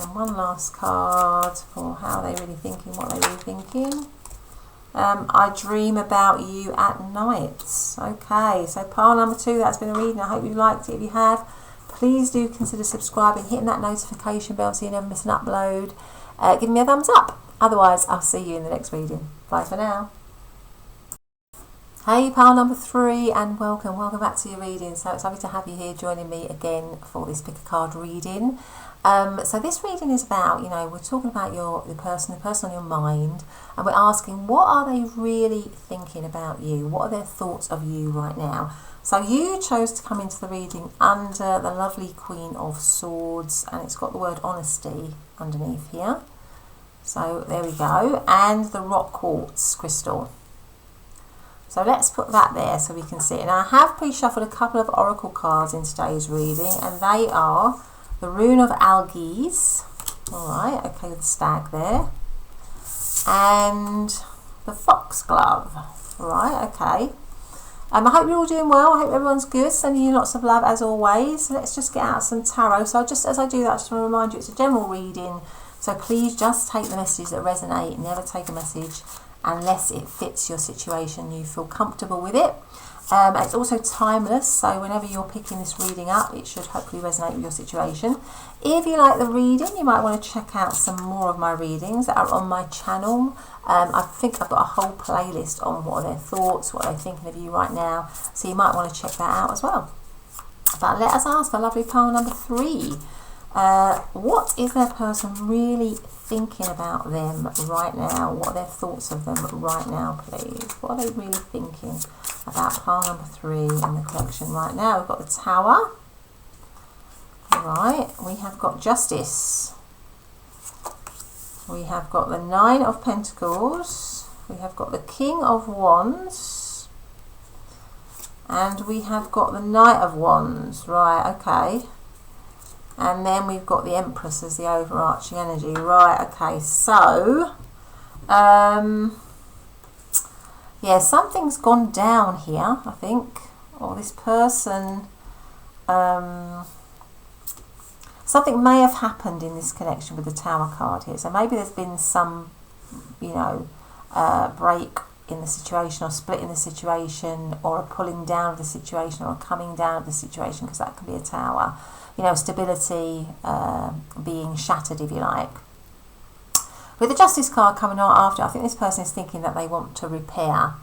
And one last card for how they're really thinking, what they're really thinking. I dream about you at night. Okay, so pile number 2, that's been a reading. I hope you liked it. If you have, please do consider subscribing, hitting that notification bell so you never miss an upload. Give me a thumbs up. Otherwise, I'll see you in the next reading. Bye for now. Hey, pile number 3, and welcome back to your reading. So it's lovely to have you here joining me again for this pick a card reading. So this reading is about, you know, we're talking about the person on your mind, and we're asking, what are they really thinking about you? What are their thoughts of you right now? So you chose to come into the reading under the lovely Queen of Swords, and it's got the word honesty underneath here. So there we go, and the rock quartz crystal. So let's put that there so we can see it. Now I have pre-shuffled a couple of oracle cards in today's reading, and they are the Rune of Algiz, alright, okay, the stag there, and the Foxglove, alright, okay. I hope you're all doing well. I hope everyone's good. Sending you lots of love as always. So let's just get out some tarot. So just as I do that, I just want to remind you it's a general reading. So please just take the messages that resonate. Never take a message unless it fits your situation, you feel comfortable with it. It's also timeless, so whenever you're picking this reading up, it should hopefully resonate with your situation. If you like the reading, you might want to check out some more of my readings that are on my channel. I think I've got a whole playlist on what are their thoughts, what they're thinking of you right now, so you might want to check that out as well. But let us ask for lovely pile number 3. What is their person really thinking about them right now? What are their thoughts of them right now, please? What are they really thinking about pile number 3 in the collection right now? We've got the Tower. Right, we have got Justice. We have got the 9 of Pentacles. We have got the King of Wands. And we have got the Knight of Wands. Right, okay. And then we've got the Empress as the overarching energy. Right, okay, so, yeah, something's gone down here, I think. Or this person, something may have happened in this connection with the Tower card here. So maybe there's been some, you know, break in the situation, or split in the situation, or a pulling down of the situation, or a coming down of the situation, because that can be a Tower. You know, stability being shattered, if you like. With the Justice card coming on after, I think this person is thinking that they want to repair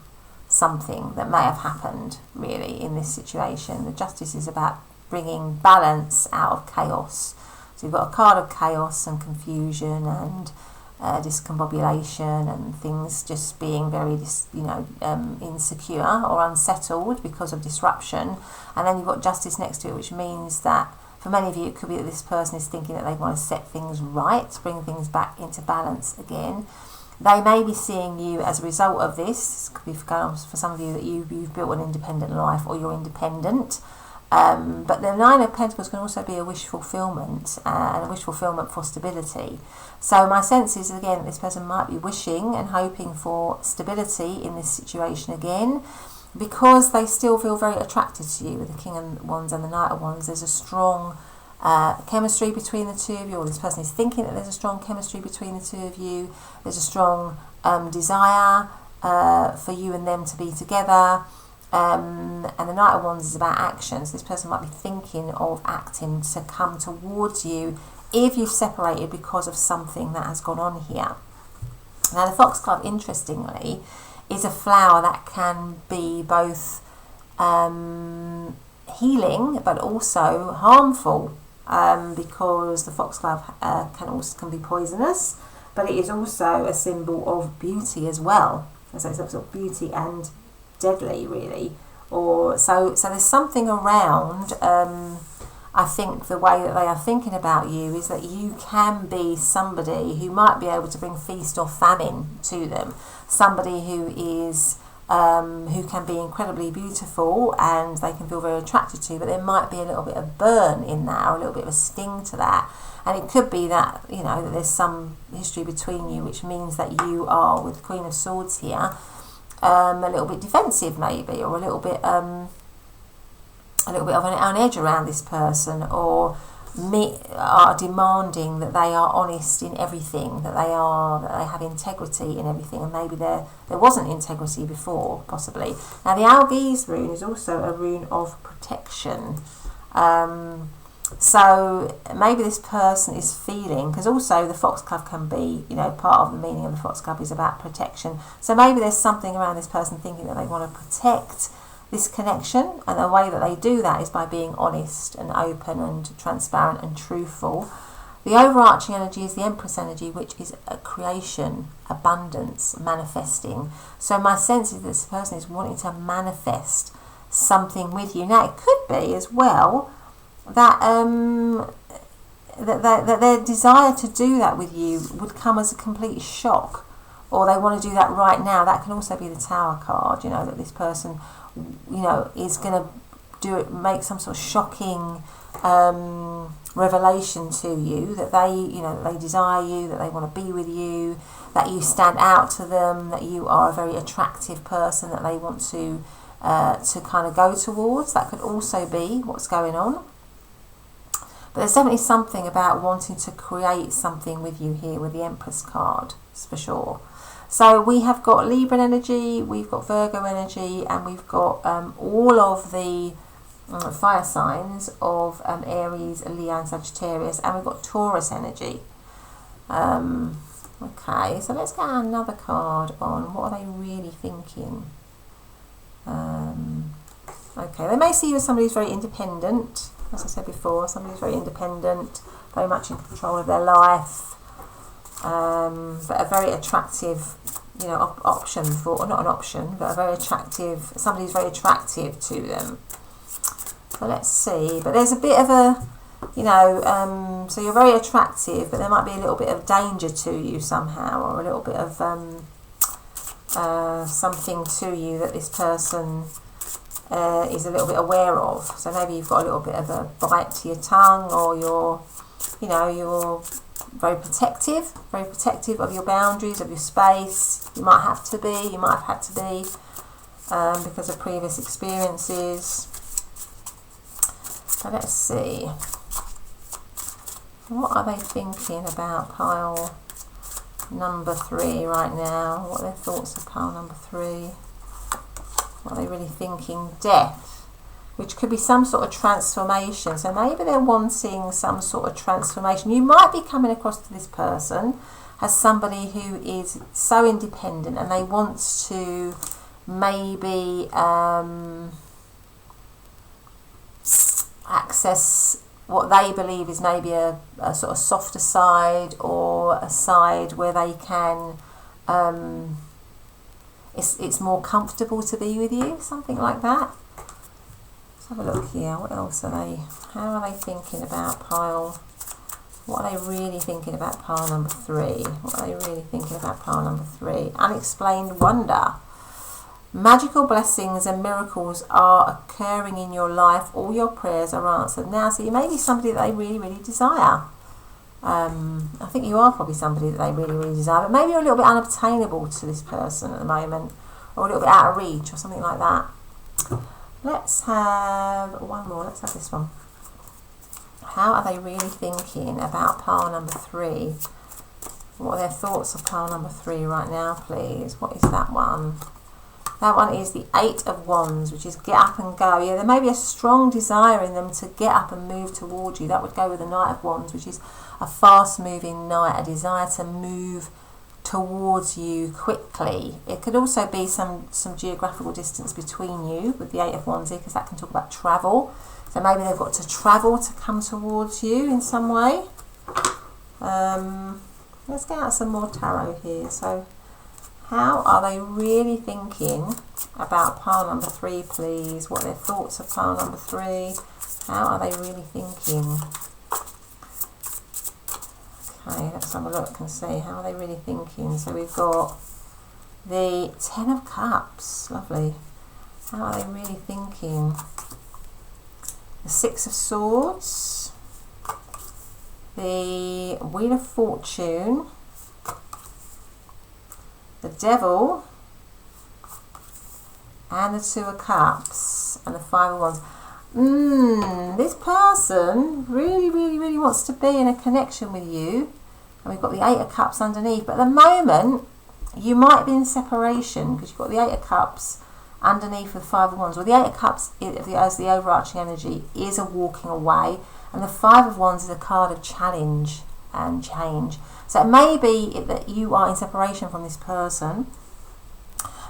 something that may have happened really in this situation. The Justice is about bringing balance out of chaos. So you've got a card of chaos and confusion and discombobulation and things just being very, insecure or unsettled because of disruption. And then you've got Justice next to it, which means that for many of you, it could be that this person is thinking that they want to set things right, bring things back into balance again. They may be seeing you as a result of this. It could be for some of you that you've built an independent life or you're independent. But the Nine of Pentacles can also be a wish fulfillment and a wish fulfillment for stability. So my sense is, again, this person might be wishing and hoping for stability in this situation again, because they still feel very attracted to you with the King of Wands and the Knight of Wands. There's a strong chemistry between the two of you, or this person is thinking that there's a strong chemistry between the two of you. There's a strong desire for you and them to be together. And the Knight of Wands is about actions. This person might be thinking of acting to come towards you if you've separated because of something that has gone on here. Now the Foxglove, interestingly, is a flower that can be both healing but also harmful, because the foxglove can be poisonous, but it is also a symbol of beauty as well. So it's sort of beauty and deadly, really. Or so there's something around. I think the way that they are thinking about you is that you can be somebody who might be able to bring feast or famine to them. Somebody who is who can be incredibly beautiful and they can feel very attracted to, but there might be a little bit of burn in that, or a little bit of a sting to that. And it could be that, that there's some history between you, which means that you are, with the Queen of Swords here, a little bit defensive maybe, or a little bit of an edge around this person, or are demanding that they are honest in everything, that they have integrity in everything, and maybe there wasn't integrity before, possibly. Now the Algiz rune is also a rune of protection. So maybe this person is feeling, because also the foxglove can be, part of the meaning of the foxglove is about protection. So maybe there's something around this person thinking that they want to protect this connection, and the way that they do that is by being honest and open and transparent and truthful. The overarching energy is the Empress energy, which is a creation, abundance, manifesting. So my sense is that this person is wanting to manifest something with you. Now it could be as well that that their desire to do that with you would come as a complete shock, or they want to do that right now. That can also be the Tower card, that this person is going to make some sort of shocking revelation to you, that they desire you, that they want to be with you, that you stand out to them, that you are a very attractive person that they want to kind of go towards. That could also be what's going on. But there's definitely something about wanting to create something with you here with the Empress card, for sure. So we have got Libran energy, we've got Virgo energy, and we've got all of the fire signs of Aries, Leo and Sagittarius, and we've got Taurus energy. Okay, so let's get another card on what are they really thinking. Okay, they may see you as somebody who's very independent, as I said before, somebody who's very independent, very much in control of their life. But a very attractive, option for, or not an option, but a very attractive, somebody who's very attractive to them. So let's see, but there's a bit of a, so you're very attractive, but there might be a little bit of danger to you somehow, or a little bit of something to you that this person is a little bit aware of. So maybe you've got a little bit of a bite to your tongue, or you're very protective of your boundaries, of your space. You might have to be, you might have had to be, because of previous experiences. So let's see. What are they thinking about pile number 3 right now? What are their thoughts of pile number 3? What are they really thinking? Death, which could be some sort of transformation. So maybe they're wanting some sort of transformation. You might be coming across to this person as somebody who is so independent, and they want to, maybe access what they believe is maybe a sort of softer side, or a side where they can it's more comfortable to be with you, something like that. Let's have a look here. What else are they? How are they thinking about pile? What are they really thinking about pile number 3? What are they really thinking about pile number 3? Unexplained wonder. Magical blessings and miracles are occurring in your life. All your prayers are answered now. So you may be somebody that they really, really desire. I think you are probably somebody that they really, really desire, but maybe you're a little bit unobtainable to this person at the moment, or a little bit out of reach, or something like that. Let's have one more. Let's have this one. How are they really thinking about pile number 3? What are their thoughts of pile number 3 right now, please? What is that one? That one is the 8 of Wands, which is get up and go. Yeah, there may be a strong desire in them to get up and move towards you. That would go with the Knight of Wands, which is a fast-moving knight, a desire to move towards you quickly. It could also be some geographical distance between you with the 8 of Wands here, because that can talk about travel. So maybe they've got to travel to come towards you in some way. Let's get out some more tarot here. So how are they really thinking about pile number 3, please? What are their thoughts of pile number 3? How are they really thinking? Okay, let's have a look and see. How are they really thinking? So we've got the 10 of Cups. Lovely. How are they really thinking? The 6 of Swords. The Wheel of Fortune. The Devil. And the 2 of Cups. And the 5 of Wands. This person really, really, really wants to be in a connection with you. And we've got the 8 of Cups underneath. But at the moment, you might be in separation, because you've got the 8 of Cups underneath the 5 of Wands. Well, the 8 of Cups, as the overarching energy, is a walking away. And the 5 of Wands is a card of challenge and change. So it may be that you are in separation from this person,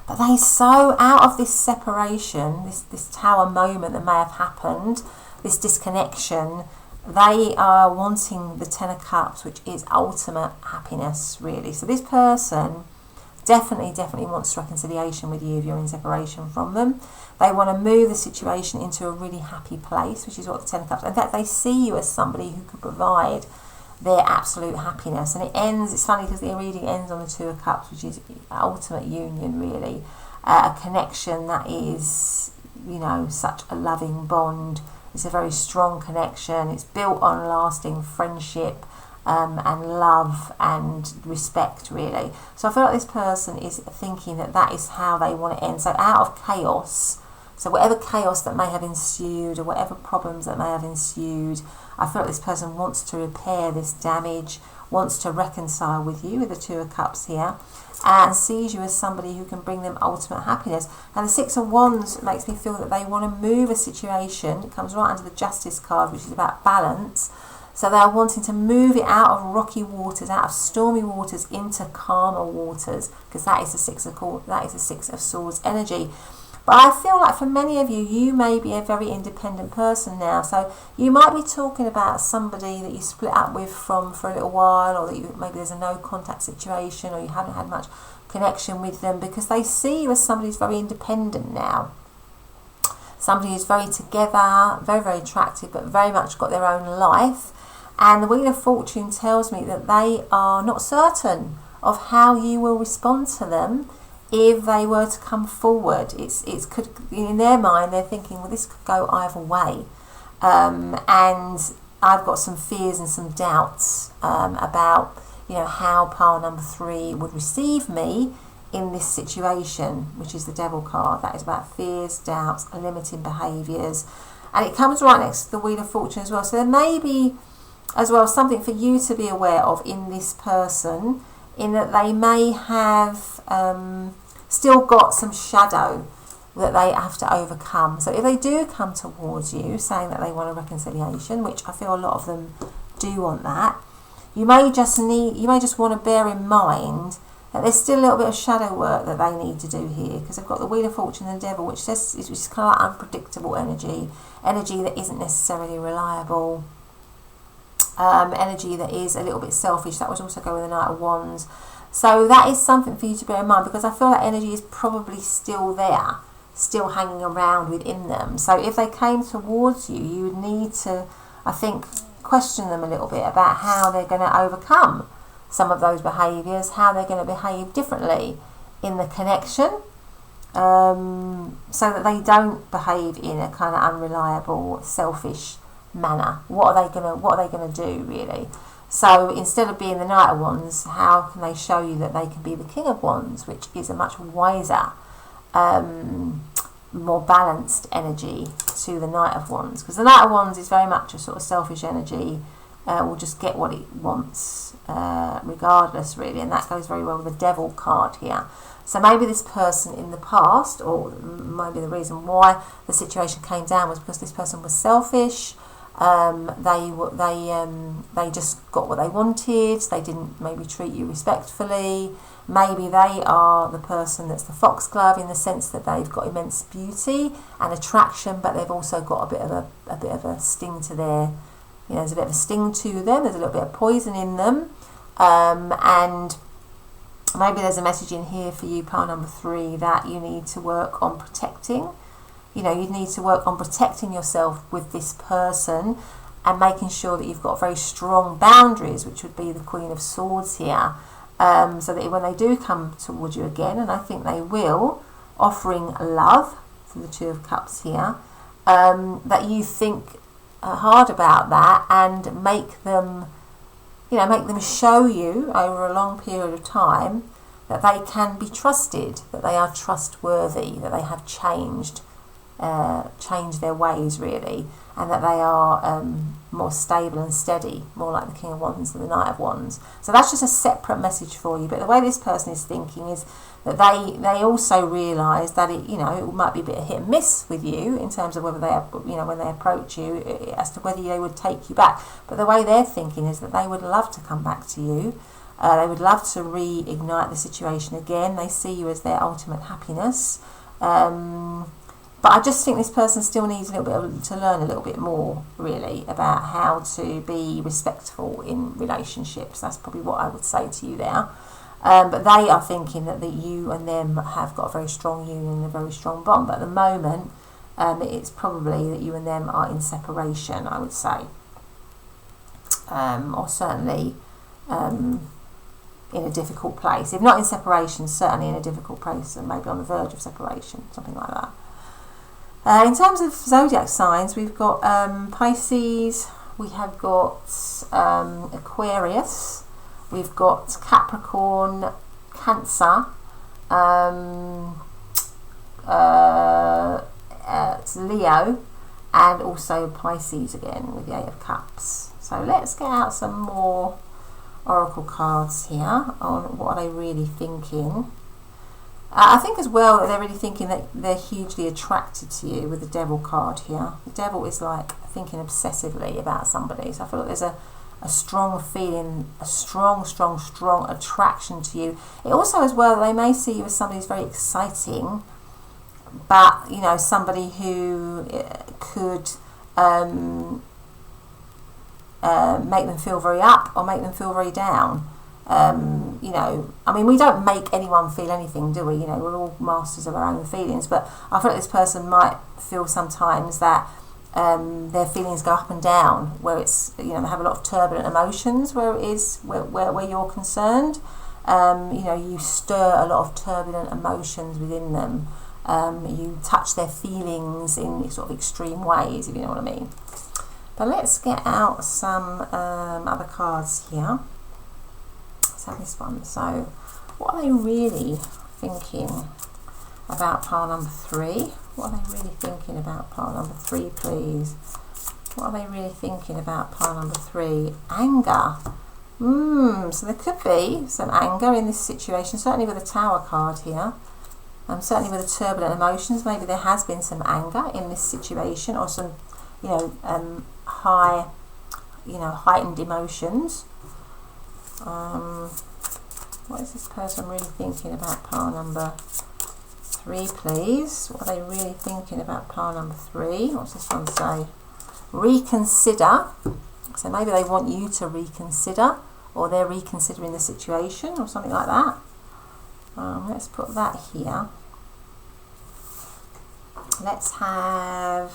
but they're so out of this separation, this tower moment that may have happened, this disconnection, they are wanting the 10 of Cups, which is ultimate happiness, really. So this person definitely wants reconciliation with you if you're in separation from them. They want to move the situation into a really happy place, which is what the 10 of Cups. In fact, they see you as somebody who could provide their absolute happiness. And it ends, it's funny because the reading ends on the 2 of Cups, which is ultimate union, really. A connection that is, you know, such a loving bond. It's a very strong connection. It's built on lasting friendship and love and respect, really. So I feel like this person is thinking that that is how they want to end. So out of chaos, so whatever chaos that may have ensued, or whatever problems that may have ensued, I feel like this person wants to repair this damage, wants to reconcile with you, with the 2 of Cups here, and sees you as somebody who can bring them ultimate happiness. And the 6 of Wands makes me feel that they want to move a situation. It comes right under the Justice card, which is about balance. So they're wanting to move it out of rocky waters, out of stormy waters, into calmer waters, because that is the 6 of Swords energy. But I feel like for many of you, you may be a very independent person now. So you might be talking about somebody that you split up with for a little while, or that maybe there's a no contact situation, or you haven't had much connection with them, because they see you as somebody who's very independent now. Somebody who's very together, very, very attractive, but very much got their own life. And the Wheel of Fortune tells me that they are not certain of how you will respond to them if they were to come forward. It could, in their mind, they're thinking, well, this could go either way. And I've got some fears and some doubts about, you know, how pile number 3 would receive me in this situation, which is the Devil card. That is about fears, doubts, limiting behaviours. And it comes right next to the Wheel of Fortune as well. So there may be, as well, something for you to be aware of in this person, in that they may have still got some shadow that they have to overcome. So if they do come towards you saying that they want a reconciliation, which I feel a lot of them do want that, you may just want to bear in mind that there's still a little bit of shadow work that they need to do here, because they've got the Wheel of Fortune and the Devil, which says it's kind of like unpredictable energy that isn't necessarily reliable, energy that is a little bit selfish. That would also go with the Knight of Wands. So that is something for you to bear in mind, because I feel that energy is probably still there, still hanging around within them. So if they came towards you, you would need to, I think, question them a little bit about how they're going to overcome some of those behaviours, how they're going to behave differently in the connection, so that they don't behave in a kind of unreliable, selfish manner. What are they going to do, really? So instead of being the Knight of Wands, how can they show you that they can be the King of Wands, which is a much wiser, more balanced energy to the Knight of Wands? Because the Knight of Wands is very much a sort of selfish energy, will just get what it wants, regardless, really, and that goes very well with the Devil card here. So maybe this person in the past, or maybe the reason why the situation came down was because this person was selfish. They just got what they wanted. They didn't maybe treat you respectfully. Maybe they are the person that's the foxglove, in the sense that they've got immense beauty and attraction, but they've also got a bit of a sting to their, there's a bit of a sting to them. There's a little bit of poison in them, and maybe there's a message in here for you, pile number 3, that you need to work on protecting. You need to work on protecting yourself with this person and making sure that you've got very strong boundaries, which would be the Queen of Swords here, so that when they do come towards you again, and I think they will, offering love for the Two of Cups here, that you think hard about that and make them show you over a long period of time that they can be trusted, that they are trustworthy, that they have changed their ways, really, and that they are more stable and steady, more like the King of Wands than the Knight of Wands. So that's just a separate message for you. But the way this person is thinking is that they also realise that it might be a bit of hit and miss with you in terms of whether they when they approach you, as to whether they would take you back. But the way they're thinking is that they would love to come back to you. They would love to reignite the situation again. They see you as their ultimate happiness. But I just think this person still needs to learn a little bit more, really, about how to be respectful in relationships. That's probably what I would say to you there. But they are thinking that you and them have got a very strong union and a very strong bond. But at the moment, it's probably that you and them are in separation, I would say. Or certainly in a difficult place. If not in separation, certainly in a difficult place, and maybe on the verge of separation, something like that. In terms of zodiac signs, we've got Pisces, we have got Aquarius, we've got Capricorn, Cancer, it's Leo, and also Pisces again with the 8 of Cups. So let's get out some more oracle cards here on what are they really thinking. I think as well that they're really thinking that they're hugely attracted to you with the Devil card here. The Devil is like thinking obsessively about somebody. So I feel like there's a strong feeling, a strong attraction to you. It also as well, they may see you as somebody who's very exciting, but somebody who could make them feel very up or make them feel very down. I mean, we don't make anyone feel anything, do we? We're all masters of our own feelings, but I feel like this person might feel sometimes that their feelings go up and down, where it's, they have a lot of turbulent emotions where you're concerned. You stir a lot of turbulent emotions within them. You touch their feelings in sort of extreme ways, if you know what I mean. But let's get out some other cards here. Let's have this one. So, what are they really thinking about pile number 3? What are they really thinking about pile number 3, please? What are they really thinking about pile number 3? Anger. So there could be some anger in this situation, certainly with the Tower card here. Certainly with the turbulent emotions, maybe there has been some anger in this situation, or some, heightened emotions. What is this person really thinking about pile number 3, please? What are they really thinking about pile number 3? What's this one say? Reconsider. So maybe they want you to reconsider, or they're reconsidering the situation, or something like that. Let's put that here. Let's have,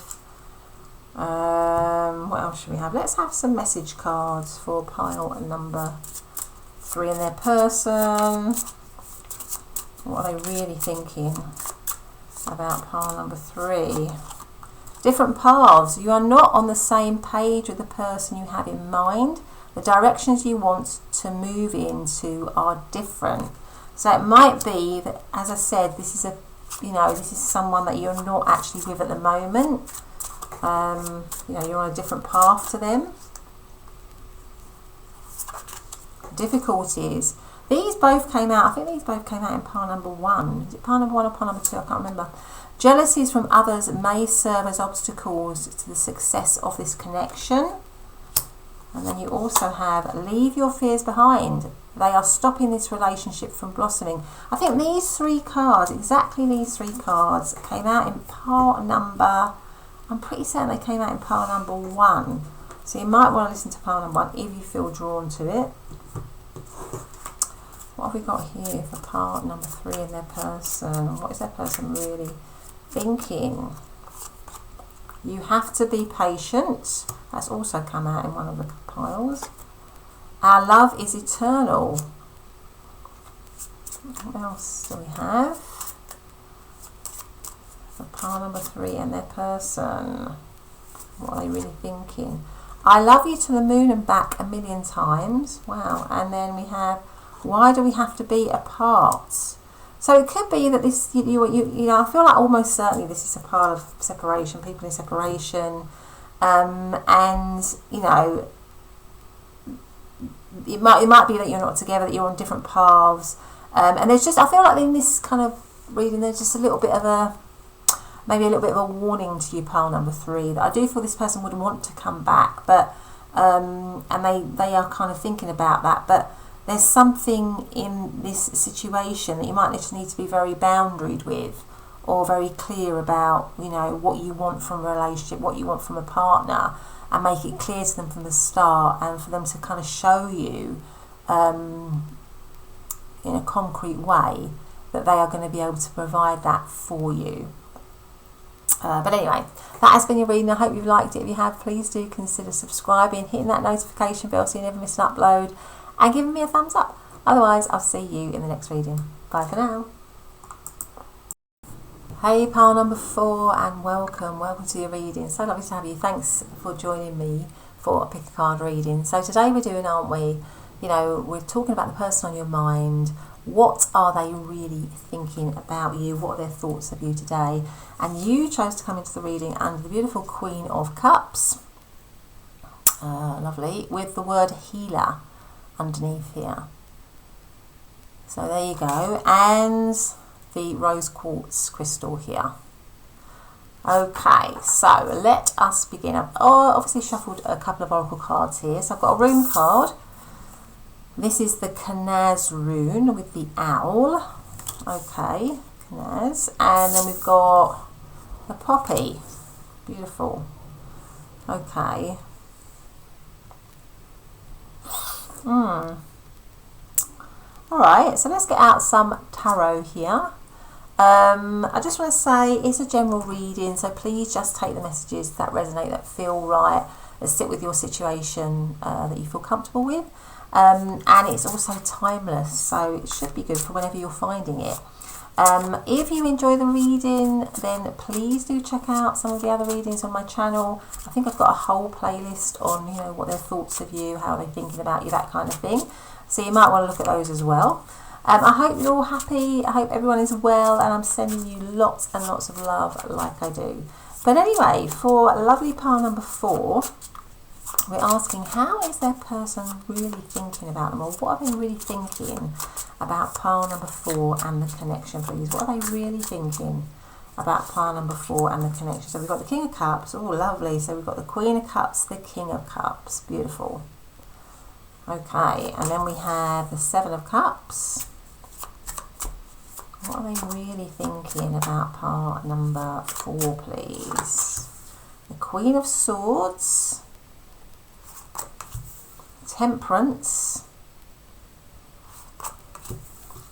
what else should we have? Let's have some message cards for pile number 3 and their person. What are they really thinking about pile number 3? Different paths. You are not on the same page with the person you have in mind. The directions you want to move into are different. So it might be that, as I said, this is this is someone that you're not actually with at the moment. You're on a different path to them. Difficulties. These both came out, I think these both came out in pile number 1. Is it pile number 1 or pile number 2? I can't remember. Jealousies from others may serve as obstacles to the success of this connection. And then you also have leave your fears behind. They are stopping this relationship from blossoming. I think these 3 cards, exactly these 3 cards, came out in pile number, I'm pretty certain they came out in pile number 1. So you might want to listen to pile number 1 if you feel drawn to it. What have we got here for pile number 3 and their person? What is their person really thinking? You have to be patient. That's also come out in one of the piles. Our love is eternal. What else do we have? For pile number 3 and their person. What are they really thinking? I love you to the moon and back 1,000,000 times. Wow. And then we have, why do we have to be apart? So it could be that this, I feel like almost certainly this is a part of separation, people in separation. It might be that you're not together, that you're on different paths. And there's just, I feel like in this kind of reading, there's just a little bit of maybe a little bit of a warning to you, pile number 3, that I do feel this person would want to come back, but, and they are kind of thinking about that, but there's something in this situation that you might just need to be very boundaried with, or very clear about, what you want from a relationship, what you want from a partner, and make it clear to them from the start, and for them to kind of show you in a concrete way that they are going to be able to provide that for you. But anyway, that has been your reading. I hope you've liked it. If you have, please do consider subscribing, hitting that notification bell so you never miss an upload, and giving me a thumbs up. Otherwise, I'll see you in the next reading. Bye for now. Hey, pile number 4, and welcome to your reading. So lovely to have you. Thanks for joining me for a pick a card reading. So today we're doing, aren't we, we're talking about the person on your mind. What are they really thinking about you? What are their thoughts of you today? And you chose to come into the reading under the beautiful Queen of Cups. Lovely. With the word healer underneath here. So there you go. And the rose quartz crystal here. Okay, so let us begin. I've obviously shuffled a couple of oracle cards here. So I've got a rune card. This is the Knaz rune with the owl. Okay, Knaz. And then we've got the poppy. Beautiful. Okay. Alright, so let's get out some tarot here. I just want to say it's a general reading, so please just take the messages that resonate, that feel right, that sit with your situation, that you feel comfortable with. And it's also timeless, so it should be good for whenever you're finding it. If you enjoy the reading, then please do check out some of the other readings on my channel. I think I've got a whole playlist on, what their thoughts of you, how they're thinking about you, that kind of thing. So you might want to look at those as well. I hope you're all happy. I hope everyone is well, and I'm sending you lots and lots of love like I do. But anyway, for lovely pile number 4, we're asking, how is their person really thinking about them, or what are they really thinking about pile number 4 and the connection, please? What are they really thinking about pile number 4 and the connection? So we've got the King of Cups. Oh, lovely. So we've got the Queen of Cups, the King of Cups. Beautiful. Okay, and then we have the Seven of Cups. What are they really thinking about part number 4, please? The Queen of Swords, Temperance,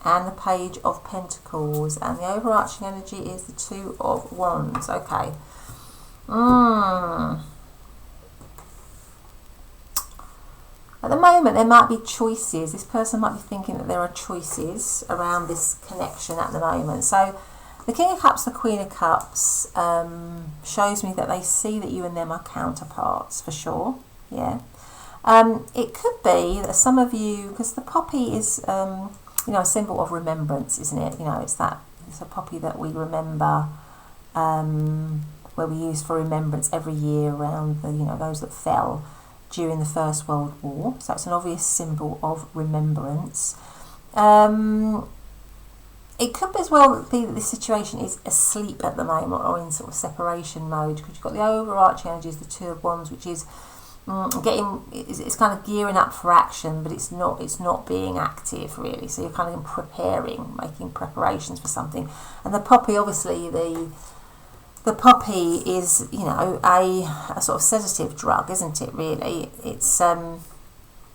and the Page of Pentacles. And the overarching energy is the Two of Wands. Okay. At the moment, there might be choices. This person might be thinking that there are choices around this connection at the moment. So the King of Cups, the Queen of Cups shows me that they see that you and them are counterparts for sure. Yeah. It could be that some of you, because the poppy is, you know, a symbol of remembrance, isn't it? You know, it's a poppy that we remember, where we use for remembrance every year around the, you know, those that fell during the First World War. So it's an obvious symbol of remembrance. It could as well be that this situation is asleep at the moment or in sort of separation mode, because you've got the overarching energies, the Two of Wands, which is it's kind of gearing up for action, but it's not being active really. So you're kind of preparing, making preparations for something. And the poppy, obviously, the poppy is, you know, a sort of sedative drug, isn't it, really? It's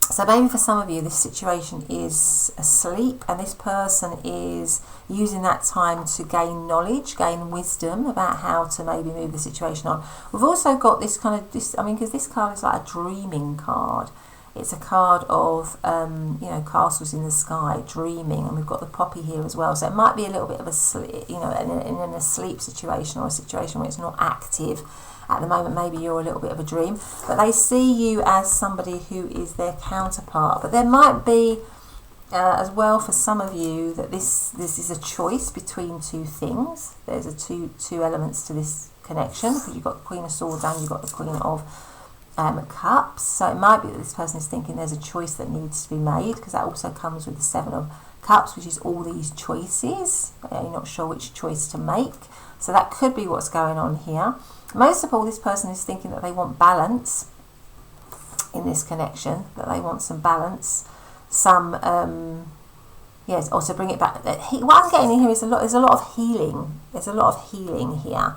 so maybe for some of you this situation is asleep, and this person is using that time to gain knowledge, gain wisdom about how to maybe move the situation on. We've also got this kind of, I mean, because this card is like a dreaming card. It's a card of, you know, castles in the sky, dreaming, and we've got the poppy here as well. So it might be a little bit of a sleep, you know, in an asleep situation, or a situation where it's not active at the moment. Maybe you're a little bit of a dream, but they see you as somebody who is their counterpart. But there might be, as well, for some of you, that this is a choice between two things. There's two elements to this connection, because you've got the Queen of Swords and you've got the Queen of Cups. So it might be that this person is thinking there's a choice that needs to be made, because that also comes with the Seven of Cups, which is all these choices. You're not sure which choice to make. So that could be what's going on here. Most of all, this person is thinking that they want balance in this connection, that they want some balance, yes, or to bring it back. What I'm getting in here is there's a lot of healing. There's a lot of healing here.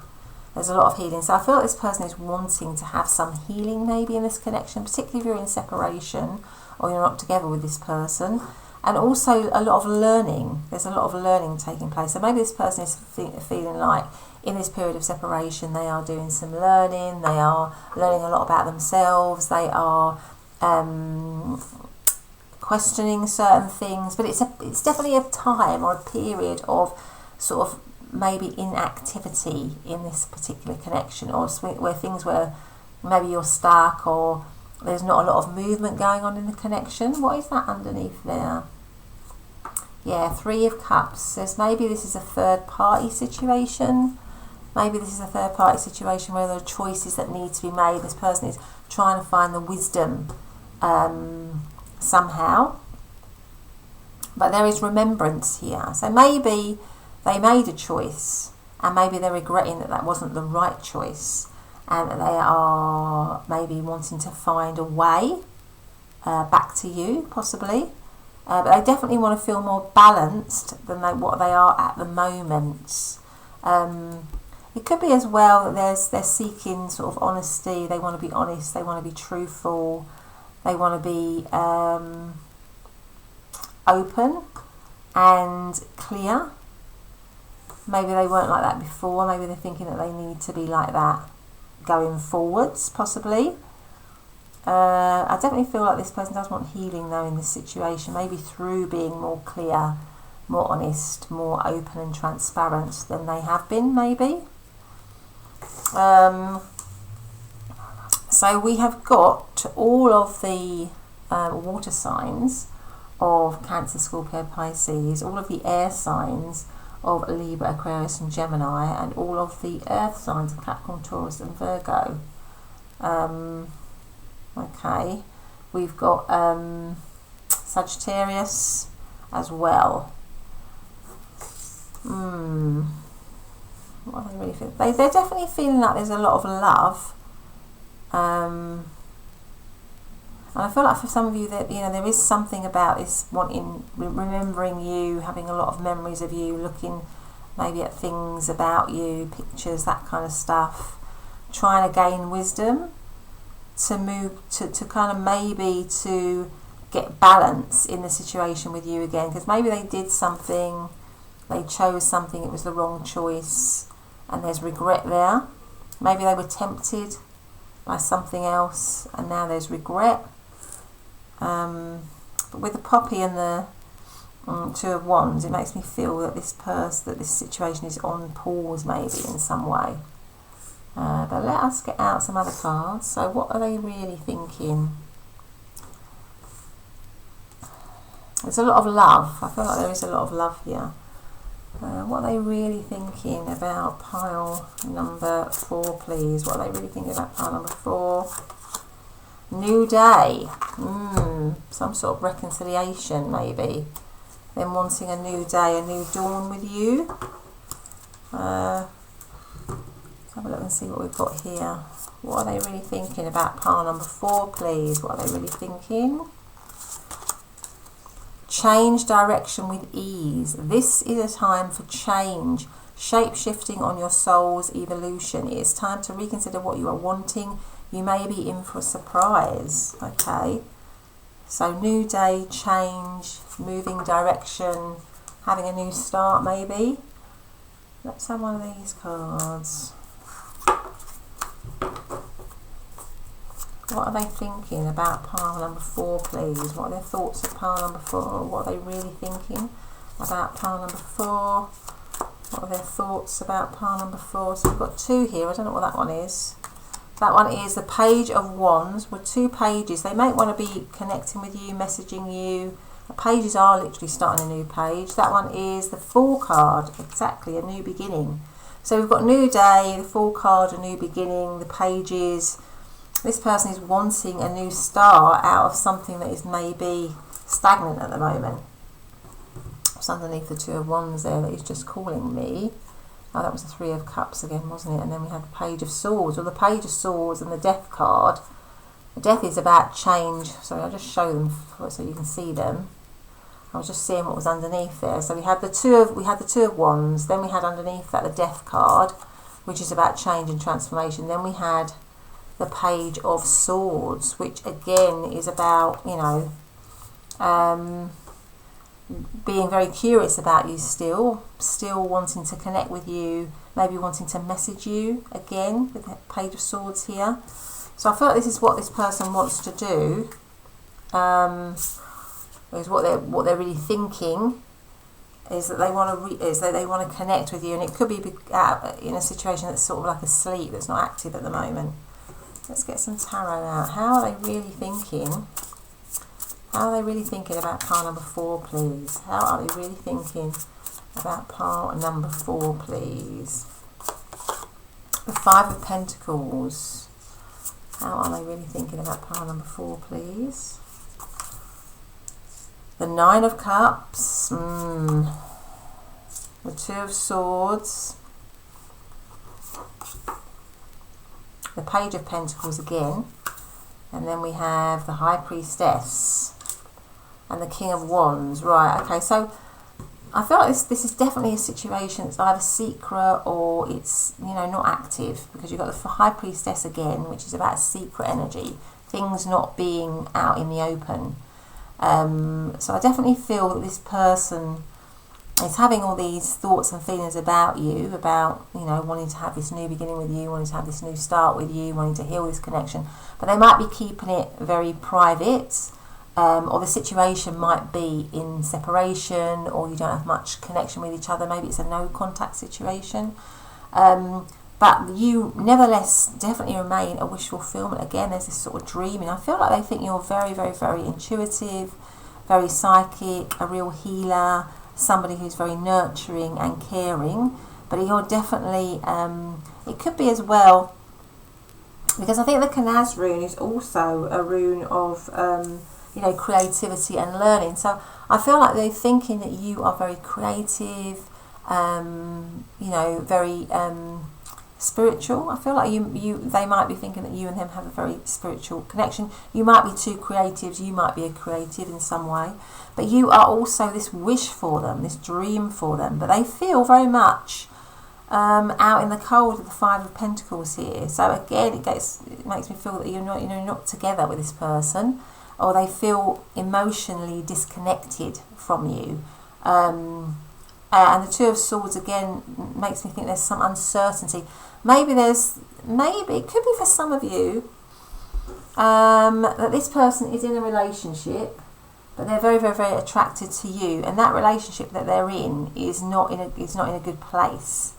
There's a lot of healing. So I feel like this person is wanting to have some healing maybe in this connection, particularly if you're in separation or you're not together with this person. And also a lot of learning. There's a lot of learning taking place. So maybe this person is feeling like in this period of separation they are doing some learning. They are learning a lot about themselves. They are questioning certain things. But it's definitely a time or a period of sort of maybe inactivity in this particular connection, or where maybe you're stuck, or there's not a lot of movement going on in the connection. What is that underneath there? Yeah, Three of Cups says maybe this is a third party situation. Maybe this is a third party situation where there are choices that need to be made. This person is trying to find the wisdom somehow. But there is remembrance here. So maybe they made a choice, and maybe they're regretting that wasn't the right choice, and that they are maybe wanting to find a way back to you, possibly. But they definitely want to feel more balanced than what they are at the moment. It could be as well that they're seeking sort of honesty. They want to be honest. They want to be truthful. They want to be open and clear. Maybe they weren't like that before. Maybe they're thinking that they need to be like that going forwards, possibly. I definitely feel like this person does want healing though in this situation, maybe through being more clear, more honest, more open and transparent than they have been, maybe. So we have got all of the water signs of Cancer, Scorpio, Pisces, all of the air signs of Libra, Aquarius and Gemini, and all of the earth signs of Capricorn, Taurus and Virgo. Okay, we've got Sagittarius as well. What are they really feeling? They're definitely feeling like there's a lot of love. And I feel like for some of you that, you know, there is something about this wanting, remembering you, having a lot of memories of you, looking maybe at things about you, pictures, that kind of stuff, trying to gain wisdom to move, to kind of maybe to get balance in the situation with you again, because maybe they did something, they chose something, it was the wrong choice, and there's regret there. Maybe they were tempted by something else, and now there's regret. But with the poppy and the Two of Wands, it makes me feel that this situation is on pause, maybe in some way. But let us get out some other cards. So what are they really thinking? There's a lot of love. I feel like there is a lot of love here. What are they really thinking about pile number 4, please? What are they really thinking about pile number 4? New day. Some sort of reconciliation, maybe. Them wanting a new day, a new dawn with you. Let's have a look and see what we've got here. What are they really thinking about pile number 4, please? What are they really thinking? Change direction with ease. This is a time for change, shape-shifting on your soul's evolution. It is time to reconsider what you are wanting. You may be in for a surprise, okay? So new day, change, moving direction, having a new start maybe. Let's have one of these cards. What are they thinking about pile number 4, please? What are their thoughts of pile number 4? What are they really thinking about pile number 4? What are their thoughts about pile number 4? So we've got 2 here. I don't know what that one is. That one is the Page of Wands with 2 pages. They might want to be connecting with you, messaging you. The pages are literally starting a new page. That one is the Fool card. Exactly, a new beginning. So we've got new day, the Fool card, a new beginning, the pages. This person is wanting a new start out of something that is maybe stagnant at the moment. It's underneath the 2 of Wands there that is just calling me. Oh, that was the 3 of Cups again, wasn't it? And then we had the Page of Swords. Well, the Page of Swords and the Death card. The Death is about change. Sorry, I'll just show them so you can see them. I was just seeing what was underneath there. So we had the 2 of Wands. Then we had underneath that the Death card, which is about change and transformation. Then we had the Page of Swords, which again is about, you know, being very curious about you still wanting to connect with you, maybe wanting to message you again with the Page of Swords here. So I feel like this is what this person wants to do, is what they're really thinking is that they want to connect with you, and it could be in a situation that's sort of like asleep, that's not active at the moment. Let's get some tarot out. How are they really thinking? How are they really thinking about pile number 4, please? How are they really thinking about pile number 4, please? The 5 of Pentacles. How are they really thinking about pile number 4, please? The 9 of Cups. The 2 of Swords. The Page of Pentacles again. And then we have the High Priestess. And the King of Wands. Right, okay, so I feel like this is definitely a situation that's either secret or it's, you know, not active, because you've got the High Priestess again, which is about secret energy, things not being out in the open. So I definitely feel that this person is having all these thoughts and feelings about you, about, you know, wanting to have this new beginning with you, wanting to have this new start with you, wanting to heal this connection, but they might be keeping it very private. Or the situation might be in separation, or you don't have much connection with each other. Maybe it's a no contact situation. But you nevertheless definitely remain a wish fulfillment. Again, there's this sort of dreaming. I feel like they think you're very, very, very intuitive, very psychic, a real healer, somebody who's very nurturing and caring. But you're definitely, it could be as well, because I think the Canaz rune is also a rune of, you know, creativity and learning. So I feel like they're thinking that you are very creative, you know, very spiritual. I feel like they might be thinking that you and them have a very spiritual connection. You might be two creatives, you might be a creative in some way, but you are also this wish for them, this dream for them, but they feel very much out in the cold with the Five of Pentacles here. So again, it makes me feel that you're not together with this person, or they feel emotionally disconnected from you. And the Two of Swords again makes me think there's some uncertainty. Maybe it could be for some of you that this person is in a relationship, but they're very, very, very attracted to you, and that relationship that they're in is not in a good place.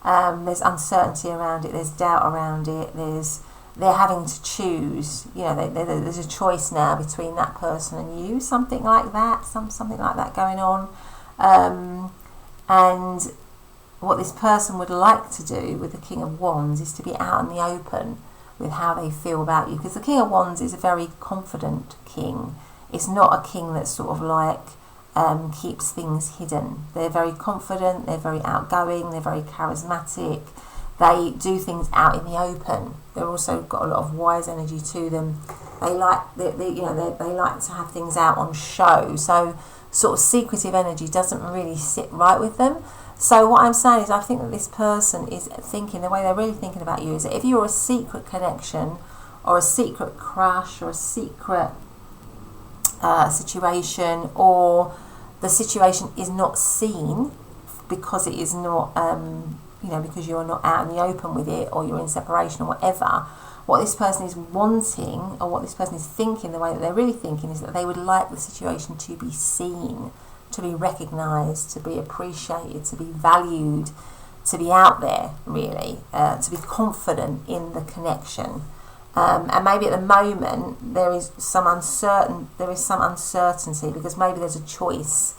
There's uncertainty around it. There's doubt around it. They're having to choose. You know, there's a choice now between that person and you. Something like that. Something like that going on. And what this person would like to do with the King of Wands is to be out in the open with how they feel about you, because the King of Wands is a very confident king. It's not a king that sort of like keeps things hidden. They're very confident, they're very outgoing, they're very charismatic. They do things out in the open. They've also got a lot of wise energy to them. They like they like to have things out on show. So sort of secretive energy doesn't really sit right with them. So what I'm saying is, I think that this person is thinking, the way they're really thinking about you is that if you're a secret connection or a secret crush or a secret situation, or the situation is not seen because it is not, because you're not out in the open with it, or you're in separation or whatever, what this person is wanting, or what this person is thinking, the way that they're really thinking, is that they would like the situation to be seen, to be recognised, to be appreciated, to be valued, to be out there, really, to be confident in the connection. And maybe at the moment there is some uncertainty, because maybe there's a choice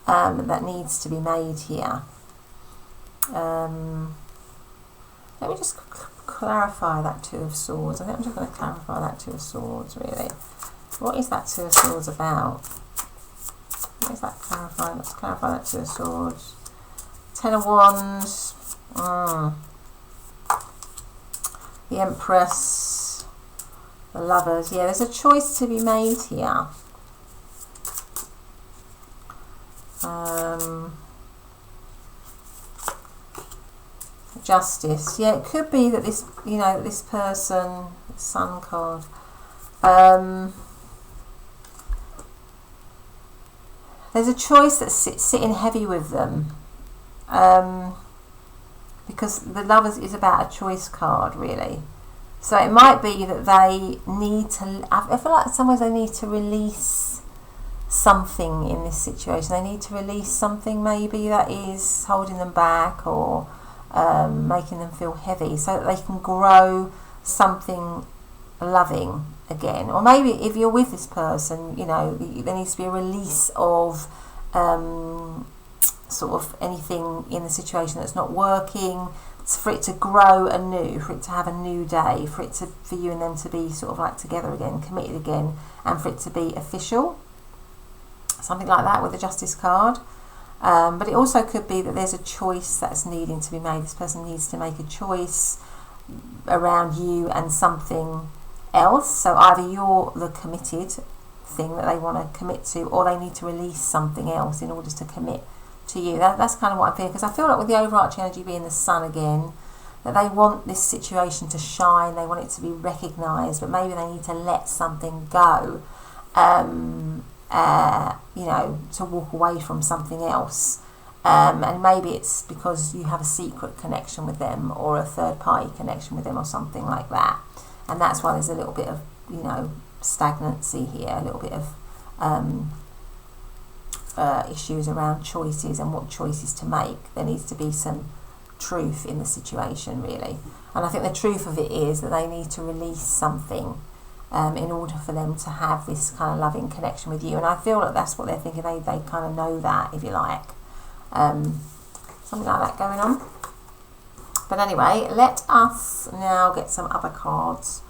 that needs to be made here. Let me just clarify that Two of Swords. I think I'm just going to clarify that Two of Swords, really. What is that Two of Swords about? What is that clarifying? Let's clarify that Two of Swords. Ten of Wands. The Empress. The Lovers. Yeah, there's a choice to be made here. Justice. Yeah, it could be that this, this person, the Sun card, there's a choice that's sitting heavy with them, because the Lovers is about a choice card, really. So it might be that they need to, I feel like sometimes they need to release something in this situation. They need to release something maybe that is holding them back, or making them feel heavy, so that they can grow something loving again. Or maybe if you're with this person, there needs to be a release of sort of anything in the situation that's not working, for it to grow anew, for it to have a new day, for you and them to be sort of like together again, committed again, and for it to be official. Something like that with the Justice card. But it also could be that there's a choice that's needing to be made. This person needs to make a choice around you and something else. So either you're the committed thing that they want to commit to, or they need to release something else in order to commit to you. That's kind of what I'm feeling, because I feel like with the overarching energy being the Sun again, that they want this situation to shine, they want it to be recognised, but maybe they need to let something go. To walk away from something else, and maybe it's because you have a secret connection with them, or a third party connection with them, or something like that, and that's why there's a little bit of stagnancy here, a little bit of issues around choices and what choices to make. There needs to be some truth in the situation, really, and I think the truth of it is that they need to release something in order for them to have this kind of loving connection with you. And I feel like that's what they're thinking. They kind of know that, if you like. Something like that going on. But anyway, let us now get some other cards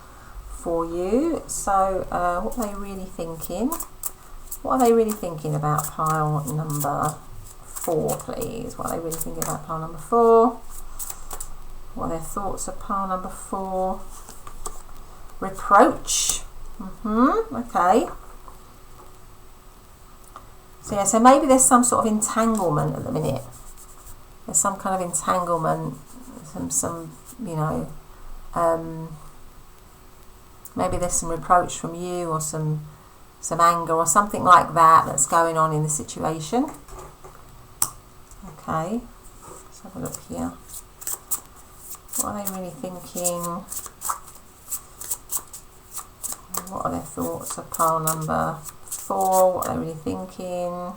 for you. So what are they really thinking? What are they really thinking about pile number 4, please? What are they really thinking about pile number 4? What are their thoughts of pile number 4? Reproach. Okay. So yeah, so maybe there's some sort of entanglement at the minute. There's some kind of entanglement, some you know, maybe there's some reproach from you, or some anger or something like that that's going on in the situation. Okay, let's have a look here. What are they really thinking? What are their thoughts of pile number 4? What are they really thinking?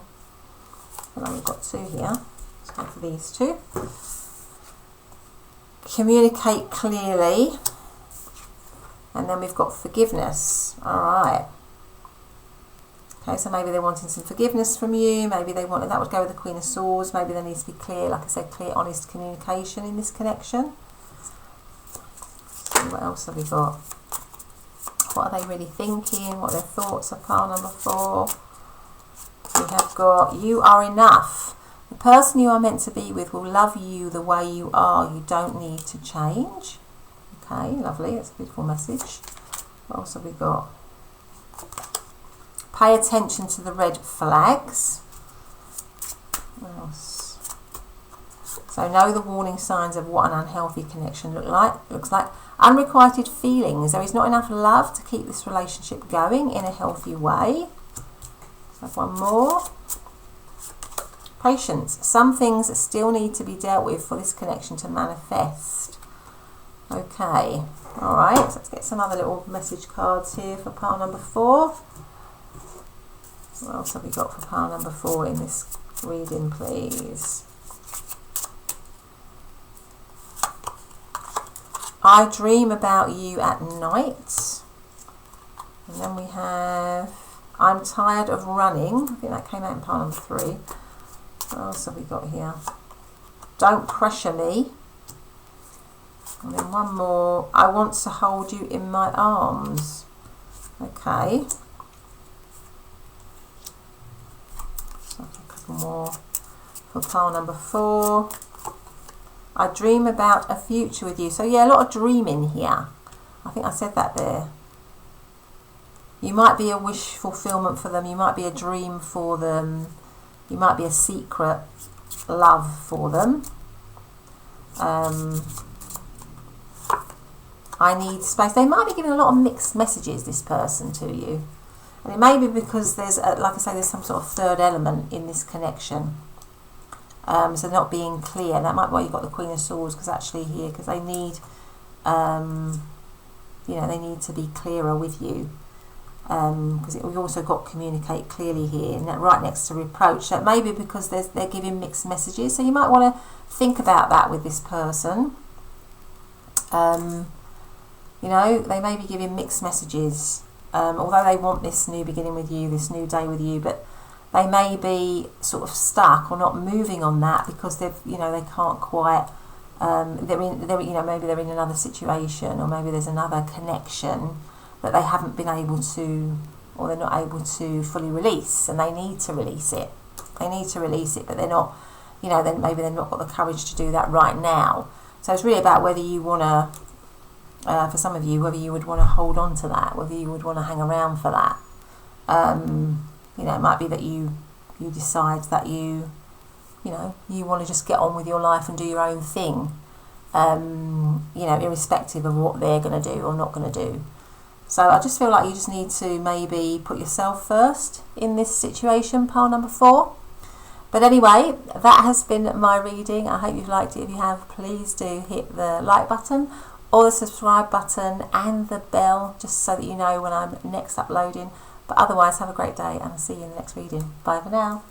Well, we've got 2 here. Let's go for these 2. Communicate clearly. And then we've got forgiveness. Alright. Okay, so maybe they're wanting some forgiveness from you. Maybe they want, that would go with the Queen of Swords. Maybe there needs to be clear, like I said, clear, honest communication in this connection. So what else have we got? What are they really thinking? What are their thoughts of pile number 4? We have got, you are enough. The person you are meant to be with will love you the way you are. You don't need to change. Okay, lovely. That's a beautiful message. What else have we got? Pay attention to the red flags. What else? So know the warning signs of what an unhealthy connection looks like. Unrequited feelings. There is not enough love to keep this relationship going in a healthy way. Let's have one more. Patience. Some things still need to be dealt with for this connection to manifest. Okay. Alright, so let's get some other little message cards here for pile number 4. What else have we got for pile number 4 in this reading, please? I dream about you at night. And then we have, I'm tired of running. I think that came out in pile number 3. What else have we got here? Don't pressure me. And then one more, I want to hold you in my arms. Okay. So a couple more for pile number 4. I dream about a future with you. So yeah, a lot of dreaming here. I think I said that there. You might be a wish fulfillment for them. You might be a dream for them. You might be a secret love for them. I need space. They might be giving a lot of mixed messages, this person, to you. And it may be because there's, like I say, there's some sort of third element in this connection. So not being clear. That might be why you've got the Queen of Swords, because actually here, because they need, you know, they need to be clearer with you. Because we've also got communicate clearly here, and that right next to reproach. So it may be because they're giving mixed messages. So you might want to think about that with this person. You know, they may be giving mixed messages, although they want this new beginning with you, this new day with you, but they may be sort of stuck or not moving on that because they've, you know, they can't quite. They're you know, maybe they're in another situation, or maybe there's another connection that they haven't been able to, or they're not able to fully release, and they need to release it. They need to release it, but they're not, you know, then maybe they've not got the courage to do that right now. So it's really about whether you want to, for some of you, whether you would want to hold on to that, whether you would want to hang around for that. You know, it might be that you decide that you know, you want to just get on with your life and do your own thing, you know, irrespective of what they're going to do or not going to do. So I just feel like you just need to maybe put yourself first in this situation, pile number 4. But anyway, that has been my reading. I hope you've liked it. If you have, please do hit the like button or the subscribe button and the bell, just so that you know when I'm next uploading. But otherwise, have a great day, and I'll see you in the next reading. Bye for now.